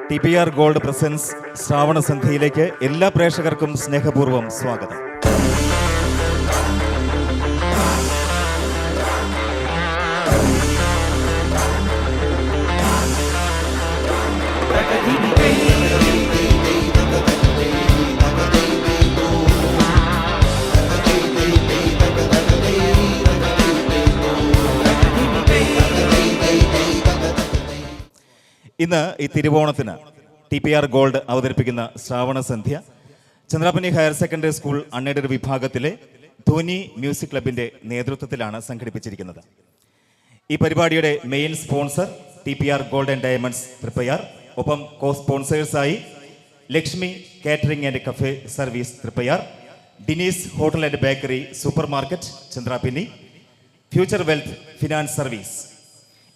TPR gold presence ശ്രാവണ സന്ധ്യയിലേക്ക് എല്ലാ പ്രേക്ഷകർക്കും സ്നേഹപൂർവ്വം സ്വാഗതം. ഇന്ന് ഈ തിരുവോണത്തിന് TPR ഗോൾഡ് അവതരിപ്പിക്കുന്ന Shravana Sandhya Chandrappinni higher secondary school unaided വിഭാഗത്തിലെ ധ്വനി മ്യൂസിക് ക്ലബിന്റെ നേതൃത്വത്തിലാണ് സംഘടിപ്പിച്ചിരിക്കുന്നത്. ഈ പരിപാടിയുടെ main sponsor TPR gold and diamonds Triprayar, ഒപ്പം കോ സ്പോൺസേഴ്സായി Lakshmi catering and cafe service Triprayar, ഡിനീസ് hotel and bakery super market Chandrappinni, future wealth finance service.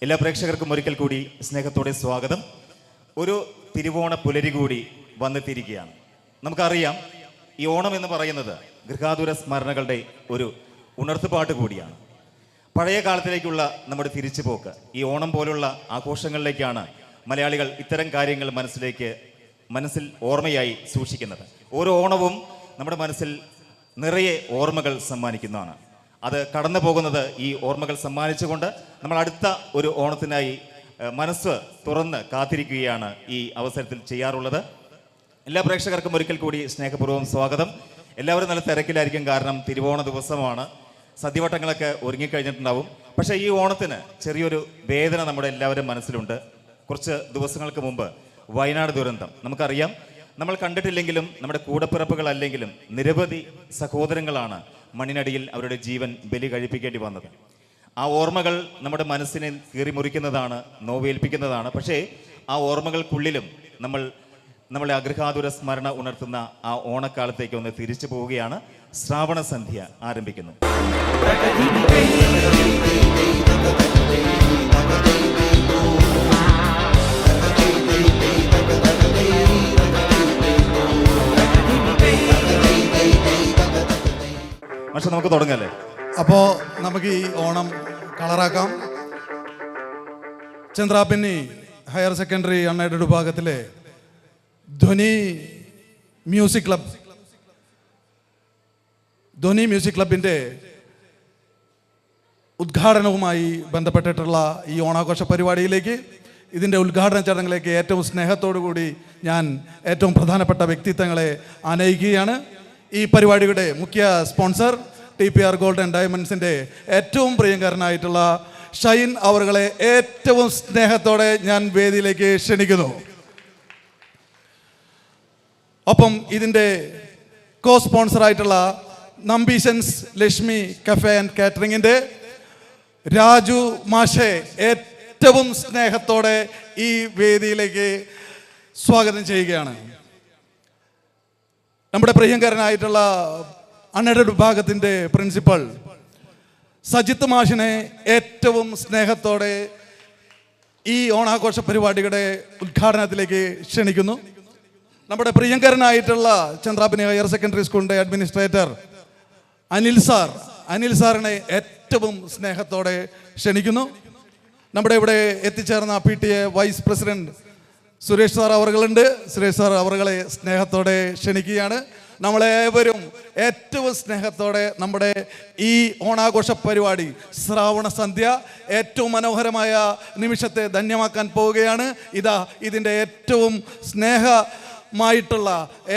എല്ലാ പ്രേക്ഷകർക്കും ഒരിക്കൽ കൂടി സ്നേഹത്തോടെ സ്വാഗതം. ഒരു തിരുവോണ പുലരി കൂടി വന്നെത്തിയിരിക്കുകയാണ്. നമുക്കറിയാം, ഈ ഓണം എന്ന് പറയുന്നത് ഗൃഹാതുര സ്മരണകളുടെ ഒരു ഉണർത്തുപാട്ട് കൂടിയാണ്. പഴയ കാലത്തിലേക്കുള്ള നമ്മുടെ തിരിച്ചുപോക്ക്, ഈ ഓണം പോലുള്ള ആഘോഷങ്ങളിലേക്കാണ് മലയാളികൾ ഇത്തരം കാര്യങ്ങൾ മനസ്സിൽ ഓർമ്മയായി സൂക്ഷിക്കുന്നത്. ഓരോ ഓണവും നമ്മുടെ മനസ്സിൽ നിറയെ ഓർമ്മകൾ സമ്മാനിക്കുന്നതാണ്. അത് കടന്നു പോകുന്നത് ഈ ഓർമ്മകൾ സമ്മാനിച്ചുകൊണ്ട് നമ്മൾ അടുത്ത ഒരു ഓണത്തിനായി മനസ്സ് തുറന്ന് കാത്തിരിക്കുകയാണ് ഈ അവസരത്തിൽ ചെയ്യാറുള്ളത്. എല്ലാ പ്രേക്ഷകർക്കും ഒരിക്കൽ കൂടി സ്നേഹപൂർവ്വം സ്വാഗതം. എല്ലാവരും നല്ല തിരക്കിലായിരിക്കും, കാരണം തിരുവോണ ദിവസമാണ്. സദ്യവട്ടങ്ങളൊക്കെ ഒരുങ്ങിക്കഴിഞ്ഞിട്ടുണ്ടാവും. പക്ഷേ ഈ ഓണത്തിന് ചെറിയൊരു വേദന നമ്മുടെ എല്ലാവരും മനസ്സിലുണ്ട്. കുറച്ച് ദിവസങ്ങൾക്ക് മുമ്പ് വയനാട് ദുരന്തം നമുക്കറിയാം. നമ്മൾ കണ്ടിട്ടില്ലെങ്കിലും നമ്മുടെ കൂടപ്പിറപ്പുകളല്ലെങ്കിലും നിരവധി സഹോദരങ്ങളാണ് മണ്ണിനടിയിൽ അവരുടെ ജീവൻ ബലി കഴിപ്പിക്കേണ്ടി വന്നത്. ആ ഓർമ്മകൾ നമ്മുടെ മനസ്സിനെ കീറിമുറിക്കുന്നതാണ്, നോവേൽപ്പിക്കുന്നതാണ്. പക്ഷേ ആ ഓർമ്മകൾക്കുള്ളിലും നമ്മളെ അഗൃഹാതുര സ്മരണ ഉണർത്തുന്ന ആ ഓണക്കാലത്തേക്ക് ഒന്ന് തിരിച്ചു പോവുകയാണ്. ശ്രാവണ സന്ധ്യ ആരംഭിക്കുന്നു. പക്ഷെ നമുക്ക് തുടങ്ങല്ലേ? അപ്പോൾ നമുക്ക് ഈ ഓണം കളറാക്കാം. ചന്ദ്രാപ്പിന്നി ഹയർ സെക്കൻഡറി അൺഎയ്ഡഡ് വിഭാഗത്തിലെ ധ്വനി മ്യൂസിക് ക്ലബിൻ്റെ ഉദ്ഘാടനവുമായി ബന്ധപ്പെട്ടിട്ടുള്ള ഈ ഓണാഘോഷ പരിപാടിയിലേക്ക്, ഇതിൻ്റെ ഉദ്ഘാടന ചടങ്ങിലേക്ക് ഏറ്റവും സ്നേഹത്തോടു കൂടി ഞാൻ ഏറ്റവും പ്രധാനപ്പെട്ട വ്യക്തിത്വങ്ങളെ ആനയിക്കുകയാണ്. ഈ പരിപാടിയുടെ മുഖ്യ സ്പോൺസർ TPR ഗോൾഡ് ആൻഡ് ഡയമണ്ട്സിൻ്റെ ഏറ്റവും പ്രിയങ്കരനായിട്ടുള്ള ഷൈൻ അവറുകളെ ഏറ്റവും സ്നേഹത്തോടെ ഞാൻ വേദിയിലേക്ക് ക്ഷണിക്കുന്നു. ഒപ്പം ഇതിൻ്റെ കോ സ്പോൺസറായിട്ടുള്ള നമ്പീഷൻസ് ലക്ഷ്മി കഫേ ആൻഡ് കാറ്ററിങ്ങിൻ്റെ രാജു മാഷെ ഏറ്റവും സ്നേഹത്തോടെ ഈ വേദിയിലേക്ക് സ്വാഗതം ചെയ്യുകയാണ്. നമ്മുടെ പ്രിയങ്കരനായിട്ടുള്ള അൺഎയ്ഡഡ് വിഭാഗത്തിൻ്റെ പ്രിൻസിപ്പൽ സജിത്ത് മാഷിനെ ഏറ്റവും സ്നേഹത്തോടെ ഈ ഓണാഘോഷ പരിപാടിയുടെ ഉദ്ഘാടനത്തിലേക്ക് ക്ഷണിക്കുന്നു. നമ്മുടെ പ്രിയങ്കരനായിട്ടുള്ള ചന്ദ്രാപ്പിനി ഹയർ സെക്കൻഡറി സ്കൂളിൻ്റെ അഡ്മിനിസ്ട്രേറ്റർ അനിൽ സാറിനെ ഏറ്റവും സ്നേഹത്തോടെ ക്ഷണിക്കുന്നു. നമ്മുടെ ഇവിടെ എത്തിച്ചേർന്ന PTA vice president Suresh sir അവറുകളുണ്ട്. സുരേഷ് സാർ അവറുകളെ സ്നേഹത്തോടെ ക്ഷണിക്കുകയാണ്. നമ്മളേവരും ഏറ്റവും സ്നേഹത്തോടെ നമ്മുടെ ഈ ഓണാഘോഷ പരിപാടി ശ്രാവണ സന്ധ്യ ഏറ്റവും മനോഹരമായ നിമിഷത്തെ ധന്യമാക്കാൻ പോവുകയാണ്. ഇതിൻ്റെ ഏറ്റവും സ്നേഹമായിട്ടുള്ള,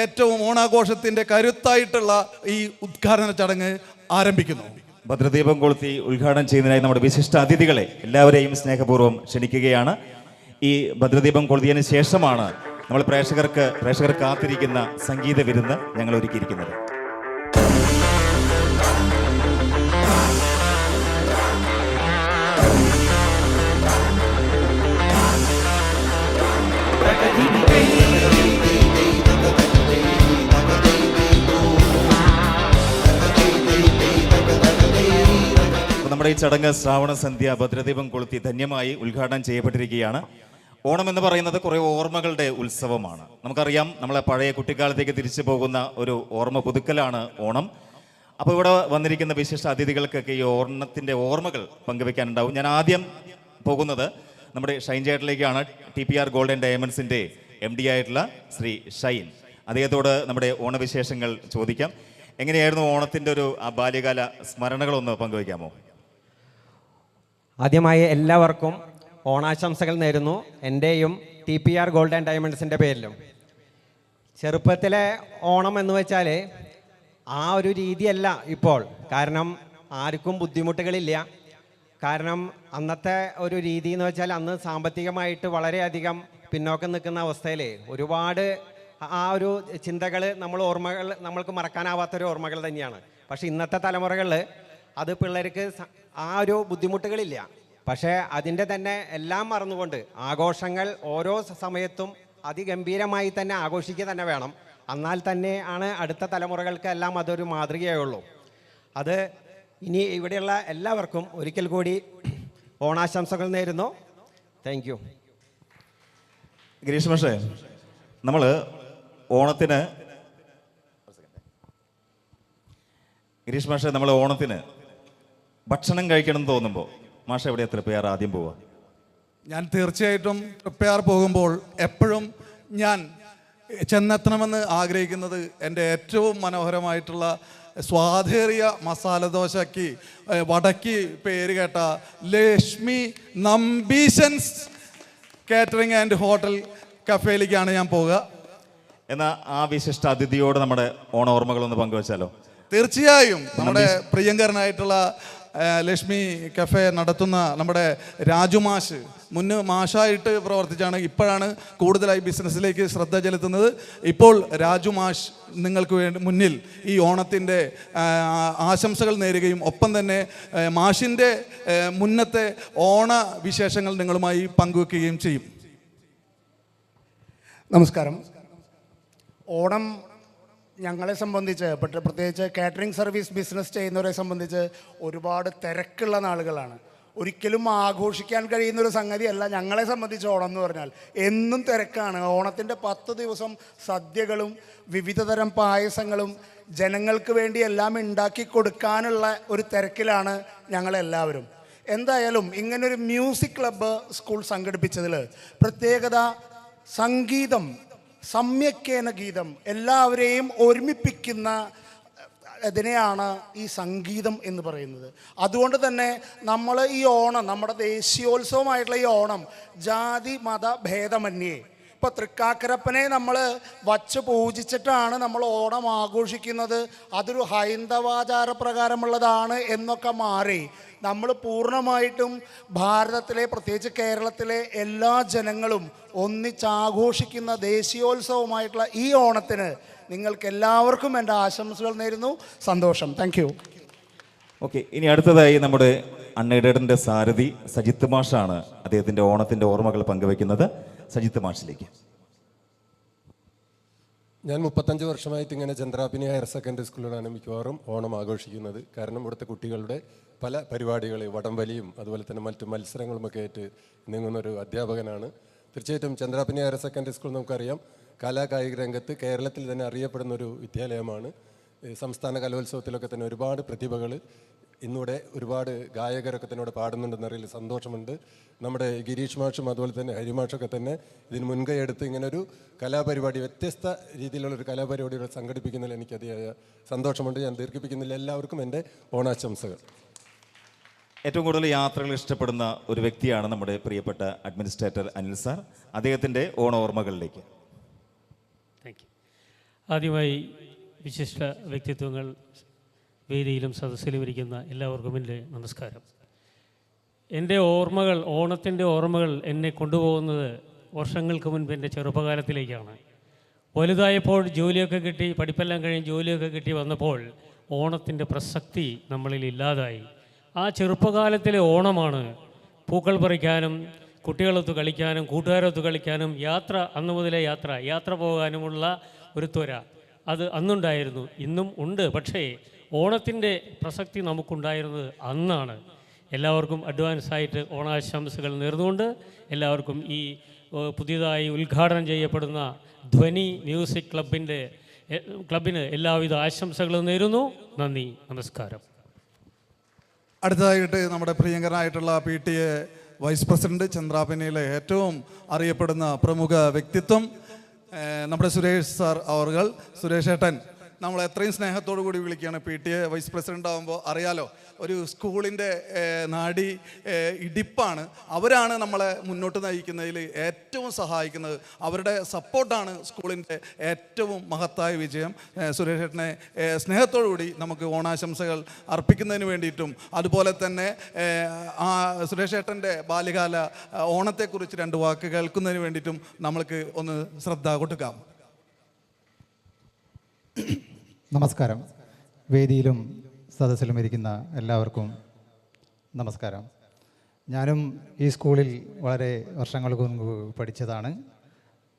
ഏറ്റവും ഓണാഘോഷത്തിൻ്റെ കരുത്തായിട്ടുള്ള ഈ ഉദ്ഘാടന ചടങ്ങ് ആരംഭിക്കുന്നു. ഭദ്രദീപം കൊളുത്തി ഉദ്ഘാടനം ചെയ്യുന്നതിനായി നമ്മുടെ വിശിഷ്ട അതിഥികളെ എല്ലാവരെയും സ്നേഹപൂർവ്വം ക്ഷണിക്കുകയാണ്. ഈ ഭദ്രദീപം കൊളുത്തിയതിന് ശേഷമാണ് നമ്മൾ പ്രേക്ഷകർ കാത്തിരിക്കുന്ന സംഗീത വിരുന്ന് ഞങ്ങൾ ഒരുക്കിയിരിക്കുന്നത്. നമ്മുടെ ഈ ചടങ്ങ് ശ്രാവണ സന്ധ്യ ഭദ്രദീപം കൊളുത്തി ധന്യമായി ഉദ്ഘാടനം ചെയ്യപ്പെട്ടിരിക്കുകയാണ്. ഓണം എന്ന് പറയുന്നത് കുറേ ഓർമ്മകളുടെ ഉത്സവമാണ്. നമുക്കറിയാം, നമ്മളെ പഴയ കുട്ടിക്കാലത്തേക്ക് തിരിച്ചു പോകുന്ന ഒരു ഓർമ്മ പുതുക്കലാണ് ഓണം. അപ്പോൾ ഇവിടെ വന്നിരിക്കുന്ന വിശിഷ്ട അതിഥികൾക്കൊക്കെ ഈ ഓണത്തിൻ്റെ ഓർമ്മകൾ പങ്കുവെക്കാനുണ്ടാവും. ഞാൻ ആദ്യം പോകുന്നത് നമ്മുടെ ഷൈൻ ചേട്ടനിലേക്കാണ്. TPR ഗോൾഡ് ആൻഡ് ഡയമണ്ട്സിൻ്റെ MD ആയിട്ടുള്ള ശ്രീ ഷൈൻ. അദ്ദേഹത്തോട് നമ്മുടെ ഓണവിശേഷങ്ങൾ ചോദിക്കാം. എങ്ങനെയായിരുന്നു ഓണത്തിൻ്റെ ഒരു ആ ബാല്യകാല സ്മരണകളൊന്ന് പങ്കുവയ്ക്കാമോ? ആദ്യമായി എല്ലാവർക്കും ഓണാശംസകൾ നേരുന്നു, എൻ്റെയും TPR ഗോൾഡ് ആൻഡ് ഡയമണ്ട്സിൻ്റെ പേരിലും. ചെറുപ്പത്തിലെ ഓണം എന്ന് വെച്ചാൽ ആ ഒരു രീതിയല്ല ഇപ്പോൾ. കാരണം ആർക്കും ബുദ്ധിമുട്ടുകളില്ല. കാരണം അന്നത്തെ ഒരു രീതി എന്ന് വെച്ചാൽ അന്ന് സാമ്പത്തികമായിട്ട് വളരെയധികം പിന്നോക്കം നിൽക്കുന്ന അവസ്ഥയിൽ ഒരുപാട് ആ ഒരു ചിന്തകൾ നമ്മൾക്ക് മറക്കാനാവാത്തൊരു ഓർമ്മകൾ തന്നെയാണ്. പക്ഷേ ഇന്നത്തെ തലമുറകളിൽ അത് പിള്ളേർക്ക് ആ ഒരു ബുദ്ധിമുട്ടുകളില്ല. പക്ഷേ അതിൻ്റെ തന്നെ എല്ലാം മറന്നുകൊണ്ട് ആഘോഷങ്ങൾ ഓരോ സമയത്തും അതിഗംഭീരമായി തന്നെ ആഘോഷിക്കുക തന്നെ വേണം. എന്നാൽ തന്നെ ആണ് അടുത്ത തലമുറകൾക്ക് എല്ലാം അതൊരു മാതൃകയുള്ളൂ. അത് ഇനി ഇവിടെയുള്ള എല്ലാവർക്കും ഒരിക്കൽ കൂടി ഓണാശംസകൾ നേരുന്നു. Thank you. ഗിരീഷ് മാഷേ, നമ്മൾ ഓണത്തിന് ഭക്ഷണം കഴിക്കണം എന്ന് തോന്നുമ്പോൾ മാഷ എവിടെ പ്രിപ്പയർ ആദ്യം പോവുക? ഞാൻ തീർച്ചയായിട്ടും പ്രിപ്പയർ പോകുമ്പോൾ എപ്പോഴും ഞാൻ ചെന്നെത്തണമെന്ന് ആഗ്രഹിക്കുന്നത് എൻ്റെ ഏറ്റവും മനോഹരമായിട്ടുള്ള സ്വാദേറിയ മസാല ദോശയ്ക്ക് വടക്ക് പേര് കേട്ട ലക്ഷ്മി നമ്പീശൻസ് കാറ്ററിംഗ് ആൻഡ് ഹോട്ടൽ കഫേയിലേക്കാണ് ഞാൻ പോവുക. എന്നാൽ ആ വിശിഷ്ട അതിഥിയോട് നമ്മുടെ ഓണ ഓർമ്മകളൊന്ന് പങ്കുവച്ചാലോ? തീർച്ചയായും. നമ്മുടെ പ്രിയങ്കരനായിട്ടുള്ള ലക്ഷ്മി കഫേ നടത്തുന്ന നമ്മുടെ രാജുമാഷ് മുന്ന് മാഷായിട്ട് പ്രവർത്തിച്ചാണ്, ഇപ്പോഴാണ് കൂടുതലായി ബിസിനസ്സിലേക്ക് ശ്രദ്ധ ചെലുത്തുന്നത്. ഇപ്പോൾ രാജുമാഷ് നിങ്ങൾക്ക് മുന്നിൽ ഈ ഓണത്തിൻ്റെ ആശംസകൾ നേരുകയും ഒപ്പം തന്നെ മാഷിൻ്റെ മുന്നത്തെ ഓണ വിശേഷങ്ങൾ നിങ്ങളുമായി പങ്കുവെക്കുകയും ചെയ്യും. നമസ്കാരം. ഓണം ഞങ്ങളെ സംബന്ധിച്ച് പ്രത്യേകിച്ച് കാറ്ററിംഗ് സർവീസ് ബിസിനസ് ചെയ്യുന്നവരെ സംബന്ധിച്ച് ഒരുപാട് തിരക്കുള്ള നാളുകളാണ്. ഒരിക്കലും ആഘോഷിക്കാൻ കഴിയുന്നൊരു സംഗതിയല്ല ഞങ്ങളെ സംബന്ധിച്ച് ഓണം എന്ന് പറഞ്ഞാൽ. എന്നും തിരക്കാണ്. ഓണത്തിൻ്റെ 10 ദിവസം സദ്യകളും വിവിധ തരം പായസങ്ങളും ജനങ്ങൾക്ക് വേണ്ടി എല്ലാം ഉണ്ടാക്കി കൊടുക്കാനുള്ള ഒരു തിരക്കിലാണ് ഞങ്ങളെല്ലാവരും. എന്തായാലും ഇങ്ങനൊരു മ്യൂസിക് ക്ലബ്ബ് സ്കൂൾ സംഘടിപ്പിച്ചതിൽ പ്രത്യേകത സംഗീതം, സമ്യക്കേന ഗീതം, എല്ലാവരെയും ഒരുമിപ്പിക്കുന്ന ഇതിനെയാണ് ഈ സംഗീതം എന്ന് പറയുന്നത്. അതുകൊണ്ട് തന്നെ നമ്മൾ ഈ ഓണം, നമ്മുടെ ദേശീയോത്സവമായിട്ടുള്ള ഈ ഓണം ജാതി മത ഭേദമന്യേ, ഇപ്പോൾ തൃക്കാക്കരപ്പനെ നമ്മൾ വച്ച് പൂജിച്ചിട്ടാണ് നമ്മൾ ഓണം ആഘോഷിക്കുന്നത്, അതൊരു ഹൈന്ദവാചാര പ്രകാരമുള്ളതാണ് എന്നൊക്കെ മാറി നമ്മൾ പൂർണ്ണമായിട്ടും ഭാരതത്തിലെ പ്രത്യേകിച്ച് കേരളത്തിലെ എല്ലാ ജനങ്ങളും ഒന്നിച്ചാഘോഷിക്കുന്ന ദേശീയോത്സവമായിട്ടുള്ള ഈ ഓണത്തിന് നിങ്ങൾക്ക് എല്ലാവർക്കും എൻ്റെ ആശംസകൾ നേരുന്നു. സന്തോഷം. Thank you. ഓക്കെ, ഇനി അടുത്തതായി നമ്മുടെ അൺഎയ്ഡഡിൻ്റെ സാരഥി സജിത്ത് മാഷാണ് അദ്ദേഹത്തിൻ്റെ ഓണത്തിൻ്റെ ഓർമ്മകൾ പങ്കുവയ്ക്കുന്നത്. സജിത്ത് മാഷിലേക്ക്. ഞാൻ 35 വർഷമായിട്ട് ഇങ്ങനെ ചന്ദ്രാപിനി ഹയർ സെക്കൻഡറി സ്കൂളിലാണ് മിക്കവാറും ഓണം ആഘോഷിക്കുന്നത്. കാരണം ഇവിടുത്തെ കുട്ടികളുടെ പല പരിപാടികൾ, വടംവലിയും അതുപോലെ തന്നെ മറ്റു മത്സരങ്ങളുമൊക്കെ ആയിട്ട് നീങ്ങുന്നൊരു അധ്യാപകനാണ്. തീർച്ചയായിട്ടും ചന്ദ്രാപിനി ഹയർ സെക്കൻഡറി സ്കൂൾ നമുക്കറിയാം കലാകായിക രംഗത്ത് കേരളത്തിൽ തന്നെ അറിയപ്പെടുന്ന ഒരു വിദ്യാലയമാണ്. സംസ്ഥാന കലോത്സവത്തിലൊക്കെ തന്നെ ഒരുപാട് പ്രതിഭകൾ ഇന്നിവിടെ ഒരുപാട് ഗായകരൊക്കെ തന്നെ ഇവിടെ പാടുന്നുണ്ടെന്നറിയിൽ സന്തോഷമുണ്ട്. നമ്മുടെ ഗിരീഷ് മാഷും അതുപോലെ തന്നെ ഹരിമാഷൊക്കെ തന്നെ ഇതിന് മുൻകൈ എടുത്ത് ഇങ്ങനൊരു കലാപരിപാടി, വ്യത്യസ്ത രീതിയിലുള്ളൊരു കലാപരിപാടി ഇവിടെ സംഘടിപ്പിക്കുന്നതിൽ എനിക്ക് അതിയായ സന്തോഷമുണ്ട്. ഞാൻ ദീർഘിപ്പിക്കുന്നില്ല. എല്ലാവർക്കും എൻ്റെ ഓണാശംസകൾ. ഏറ്റവും കൂടുതൽ യാത്രകൾ ഇഷ്ടപ്പെടുന്ന ഒരു വ്യക്തിയാണ് നമ്മുടെ പ്രിയപ്പെട്ട അഡ്മിനിസ്ട്രേറ്റർ അനിൽ സാർ. അദ്ദേഹത്തിൻ്റെ ഓണ ഓർമ്മകളിലേക്ക്. Thank you. ആദ്യമായി വിശിഷ്ട വ്യക്തിത്വങ്ങൾ വേദിയിലും സദസ്സിലും ഇരിക്കുന്ന എല്ലാവർക്കും എൻ്റെ നമസ്കാരം. എൻ്റെ ഓർമ്മകൾ, ഓണത്തിൻ്റെ ഓർമ്മകൾ എന്നെ കൊണ്ടുപോകുന്നത് വർഷങ്ങൾക്ക് മുൻപ് എൻ്റെ ചെറുപ്പകാലത്തിലേക്കാണ്. വലുതായപ്പോൾ ജോലിയൊക്കെ കിട്ടി, പഠിപ്പെല്ലാം കഴിഞ്ഞ് ജോലിയൊക്കെ കിട്ടി വന്നപ്പോൾ ഓണത്തിൻ്റെ പ്രസക്തി നമ്മളിൽ ഇല്ലാതായി. ആ ചെറുപ്പകാലത്തിലെ ഓണമാണ് പൂക്കൾ പറിക്കാനും കുട്ടികളൊത്ത് കളിക്കാനും കൂട്ടുകാരൊത്ത് കളിക്കാനും യാത്ര, അന്നു മുതലേ യാത്ര പോകാനുമുള്ള ഒരു ത്വര അത് അന്നുണ്ടായിരുന്നു, ഇന്നും ഉണ്ട്. പക്ഷേ ഓണത്തിൻ്റെ പ്രസക്തി നമുക്കുണ്ടായിരുന്നത് അന്നാണ്. എല്ലാവർക്കും അഡ്വാൻസായിട്ട് ഓണാശംസകൾ നേർന്നുകൊണ്ട് എല്ലാവർക്കും ഈ പുതിയതായി ഉദ്ഘാടനം ചെയ്യപ്പെടുന്ന ധ്വനി മ്യൂസിക് ക്ലബിന് എല്ലാവിധ ആശംസകളും നേരുന്നു. നന്ദി, നമസ്കാരം. അടുത്തതായിട്ട് നമ്മുടെ പ്രിയങ്കരനായിട്ടുള്ള PTA വൈസ് പ്രസിഡന്റ്, ചന്ദ്രാപിനിയിലെ ഏറ്റവും അറിയപ്പെടുന്ന പ്രമുഖ വ്യക്തിത്വം നമ്മുടെ സുരേഷ് സാർ അവർകൾ, സുരേഷ് ഏട്ടൻ നമ്മൾ എത്രയും സ്നേഹത്തോടു കൂടി വിളിക്കുകയാണ്. PTA വൈസ് പ്രസിഡൻ്റ് ആകുമ്പോൾ അറിയാലോ, ഒരു സ്കൂളിൻ്റെ നാഡി ഇടിപ്പാണ്. അവരാണ് നമ്മളെ മുന്നോട്ട് നയിക്കുന്നതിൽ ഏറ്റവും സഹായിക്കുന്നത്. അവരുടെ സപ്പോർട്ടാണ് സ്കൂളിൻ്റെ ഏറ്റവും മഹത്തായ വിജയം. സുരേഷ് ഏട്ടനെ സ്നേഹത്തോടു കൂടി നമുക്ക് ഓണാശംസകൾ അർപ്പിക്കുന്നതിന് വേണ്ടിയിട്ടും, അതുപോലെ തന്നെ ആ സുരേഷ് ഏട്ടൻ്റെ ബാല്യകാല ഓണത്തെക്കുറിച്ച് 2 വാക്ക് കേൾക്കുന്നതിന് വേണ്ടിയിട്ടും നമ്മൾക്ക് ഒന്ന് ശ്രദ്ധ കൊടുക്കാം. നമസ്കാരം. വേദിയിലും സദസ്സിലും ഇരിക്കുന്ന എല്ലാവർക്കും നമസ്കാരം. ഞാനും ഈ സ്കൂളിൽ വളരെ വർഷങ്ങൾക്ക് മുൻപ് പഠിച്ചതാണ്.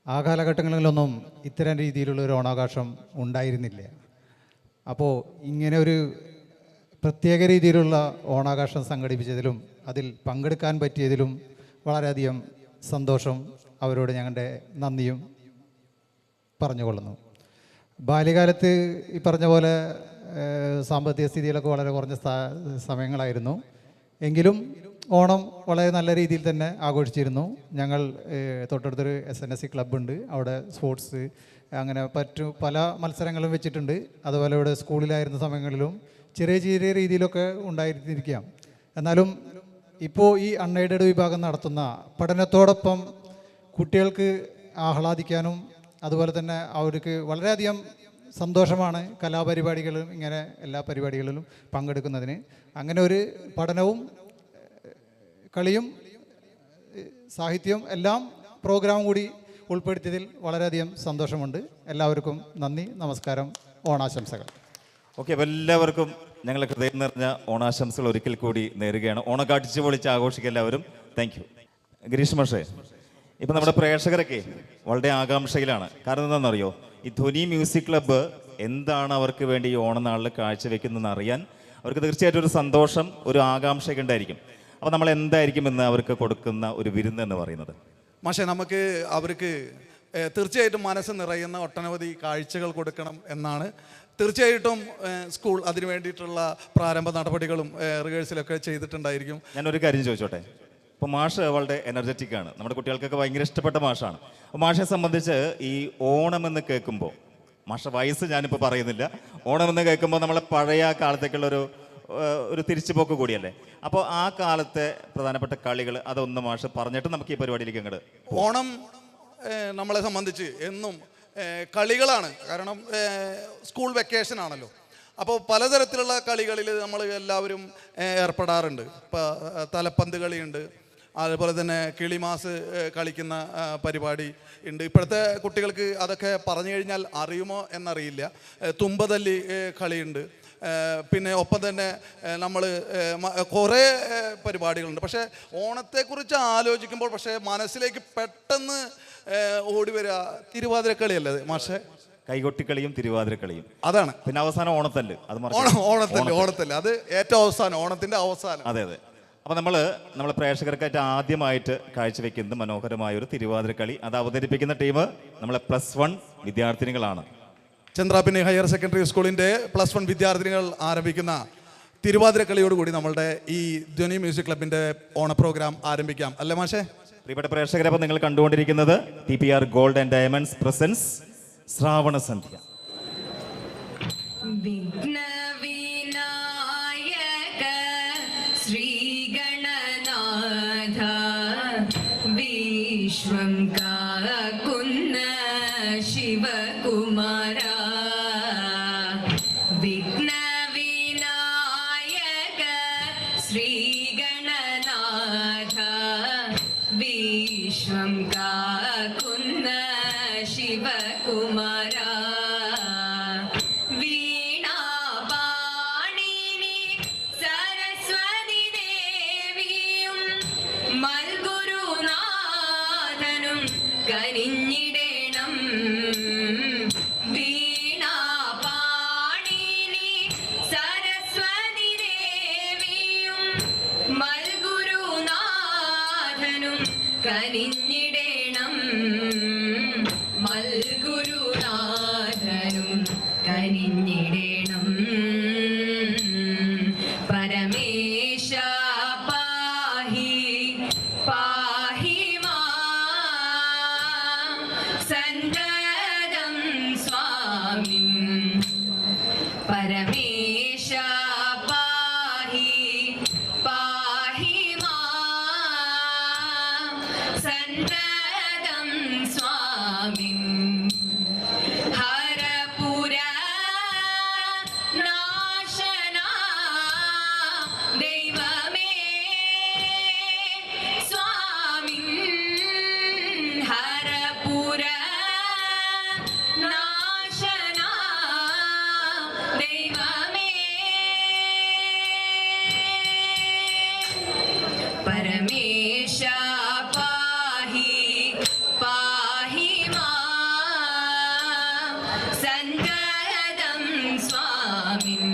ആ കാലഘട്ടങ്ങളിലൊന്നും ഇത്തരം രീതിയിലുള്ള ഒരു ഓണാഘോഷം ഉണ്ടായിരുന്നില്ല. അപ്പോൾ ഇങ്ങനെ ഒരു പ്രത്യേക രീതിയിലുള്ള ഓണാഘോഷം സംഘടിപ്പിച്ചതിലും അതിൽ പങ്കെടുക്കാൻ പറ്റിയതിലും വളരെയധികം സന്തോഷം. അവരോട് ഞങ്ങളുടെ നന്ദിയും പറഞ്ഞുകൊള്ളുന്നു. ബാല്യകാലത്ത് ഈ പറഞ്ഞ പോലെ സാമ്പത്തിക സ്ഥിതിയിലൊക്കെ വളരെ കുറഞ്ഞ സമയങ്ങളായിരുന്നു. എങ്കിലും ഓണം വളരെ നല്ല രീതിയിൽ തന്നെ ആഘോഷിച്ചിരുന്നു. ഞങ്ങൾ തൊട്ടടുത്തൊരു SNSC ക്ലബ്ബുണ്ട്. അവിടെ സ്പോർട്സ് അങ്ങനെ പല മത്സരങ്ങളും വെച്ചിട്ടുണ്ട്. അതുപോലെ ഇവിടെ സ്കൂളിലായിരുന്ന സമയങ്ങളിലും ചെറിയ ചെറിയ രീതിയിലൊക്കെ ഉണ്ടായിരുന്നിരിക്കാം. എന്നാലും ഇപ്പോൾ ഈ അൺഎയ്ഡഡ് വിഭാഗം നടത്തുന്ന പഠനത്തോടൊപ്പം കുട്ടികൾക്ക് ആഹ്ലാദിക്കാനും അതുപോലെ തന്നെ അവർക്ക് വളരെയധികം സന്തോഷമാണ് കലാപരിപാടികളും ഇങ്ങനെ എല്ലാ പരിപാടികളിലും പങ്കെടുക്കുന്നതിന്. അങ്ങനെ ഒരു പഠനവും കളിയും സാഹിത്യവും എല്ലാം പ്രോഗ്രാം കൂടി ഉൾപ്പെടുത്തിയതിൽ വളരെയധികം സന്തോഷമുണ്ട്. എല്ലാവർക്കും നന്ദി, നമസ്കാരം, ഓണാശംസകൾ. ഓക്കെ, അപ്പോൾ എല്ലാവർക്കും ഞങ്ങൾ ഹൃദയം നിറഞ്ഞ ഓണാശംസകൾ ഒരിക്കൽ കൂടി നേരുകയാണ്. ഓണക്കാട്ടിച്ച് പൊളിച്ച് ആഘോഷിക്കുക എല്ലാവരും. Thank you. ഗിരീഷ് മാഷേ, ഇപ്പം നമ്മുടെ പ്രേക്ഷകരൊക്കെ വളരെ ആകാംക്ഷയിലാണ്. കാരണം എന്താണെന്നറിയോ, ഈ ധ്വനി മ്യൂസിക് ക്ലബ്ബ് എന്താണ് അവർക്ക് വേണ്ടി ഈ ഓണനാളിൽ കാഴ്ചവെക്കുന്നതെന്ന് അറിയാൻ അവർക്ക് തീർച്ചയായിട്ടും ഒരു സന്തോഷം, ഒരു ആകാംക്ഷയൊക്കെ ഉണ്ടായിരിക്കും. അപ്പോൾ നമ്മൾ എന്തായിരിക്കും ഇന്ന് അവർക്ക് കൊടുക്കുന്ന ഒരു വിരുന്ന് എന്ന് പറയുന്നത്? പക്ഷേ നമുക്ക് അവർക്ക് തീർച്ചയായിട്ടും മനസ്സ് നിറയുന്ന ഒട്ടനവധി കാഴ്ചകൾ കൊടുക്കണം എന്നാണ്. തീർച്ചയായിട്ടും സ്കൂൾ അതിനു വേണ്ടിയിട്ടുള്ള പ്രാരംഭ നടപടികളും റിഹേഴ്സലൊക്കെ ചെയ്തിട്ടുണ്ടായിരിക്കും. ഞാനൊരു കാര്യം ചോദിച്ചോട്ടെ. ഇപ്പോൾ മാഷ് വളരെ എനർജറ്റിക് ആണ്, നമ്മുടെ കുട്ടികൾക്കൊക്കെ ഭയങ്കര ഇഷ്ടപ്പെട്ട മാഷാണ്. അപ്പോൾ മാഷെ സംബന്ധിച്ച് ഈ ഓണമെന്ന് കേൾക്കുമ്പോൾ, മാഷ വയസ്സ് ഞാനിപ്പോൾ പറയുന്നില്ല, ഓണമെന്ന് കേൾക്കുമ്പോൾ നമ്മളെ പഴയ കാലത്തേക്കുള്ളൊരു തിരിച്ചുപോക്ക് കൂടിയല്ലേ. അപ്പോൾ ആ കാലത്തെ പ്രധാനപ്പെട്ട കളികൾ അതൊന്ന് മാഷ് പറഞ്ഞിട്ട് നമുക്ക് ഈ പരിപാടിയിലേക്ക് അങ്ങോട്ട്. ഓണം നമ്മളെ സംബന്ധിച്ച് എന്നും കളികളാണ്. കാരണം സ്കൂൾ വെക്കേഷൻ ആണല്ലോ. അപ്പോൾ പലതരത്തിലുള്ള കളികളിൽ നമ്മൾ എല്ലാവരും ഏർപ്പെടാറുണ്ട്. ഇപ്പോൾ തലപ്പന്ത് കളിയുണ്ട്, അതുപോലെ തന്നെ കിളിമാസ് കളിക്കുന്ന പരിപാടി ഉണ്ട്. ഇപ്പോഴത്തെ കുട്ടികൾക്ക് അതൊക്കെ പറഞ്ഞു കഴിഞ്ഞാൽ അറിയുമോ എന്നറിയില്ല. തുമ്പതല്ലി കളിയുണ്ട്. പിന്നെ ഒപ്പം തന്നെ നമ്മൾ കുറേ പരിപാടികളുണ്ട്. പക്ഷേ ഓണത്തെക്കുറിച്ച് ആലോചിക്കുമ്പോൾ പക്ഷേ മനസ്സിലേക്ക് പെട്ടെന്ന് ഓടി വരിക തിരുവാതിരക്കളിയല്ലേ മാഷേ? കൈകൊട്ടിക്കളിയും തിരുവാതിരക്കളിയും അതാണ്. പിന്നെ അവസാനം ഓണത്തല്ല്, അത് ഓണത്തല്ല് അത് ഏറ്റവും അവസാനം, ഓണത്തിന്റെ അവസാനം. അതെ അതെ. അപ്പോൾ നമ്മളെ പ്രേക്ഷകർക്കായിട്ട് ആദ്യമായിട്ട് കാഴ്ചവെക്കുന്നത് മനോഹരമായ ഒരു തിരുവാതിരക്കളി. അത് അവതരിപ്പിക്കുന്ന ടീം നമ്മളെ +1 വിദ്യാർത്ഥിനികളാണ്. ചന്ദ്രാപിന്നി ഹയർ സെക്കൻഡറി സ്കൂളിന്റെ +1 വിദ്യാർത്ഥിനികൾ ആരംഭിക്കുന്ന തിരുവാതിരക്കളിയോടുകൂടി നമ്മളുടെ ഈ ധ്വനി മ്യൂസിക് ക്ലബിന്റെ ഓണ പ്രോഗ്രാം ആരംഭിക്കാം, അല്ലേ മാഷേ? പ്രിയപ്പെട്ട പ്രേക്ഷകരെ, അപ്പോൾ നിങ്ങൾ കണ്ടുകൊണ്ടിരിക്കുന്നത് TPR gold and diamonds presents Shravana Sandhya. വിഘ്നവിനായക ശ്രീഗണനാഥ വിശ്വം കാക്കുന്ന ശിവകുമാര വിഘ്നവിനായക ശ്രീഗണനാഥ വിശ്വം കാക്കുന്ന ശിവകുമാര വീണാപാണിനി സരസ്വതി ദേവിയും മൽഗുരുനാഥനും കനിഞ്ഞിടേണം. വീണാപാണിനി സരസ്വതി ദേവിയും മൽഗുരുനാഥനും കനിഞ്ഞിടേണം. മൽഗുരുനാഥനും കനിഞ്ഞിടേണം. പരമേശ പാഹി പാഹി മാ സഞ്ജയ പരമേശ പാഹി പാഹി മാം സന്തതം സ്വാമിൻ ഹരപുര നാശന ദൈവമേ സ്വാമിൻ ഹരപുര നാശന ദൈവമേ പരമേശ പാഹി പാഹി മാം സന്തതം സ്വാമിൻ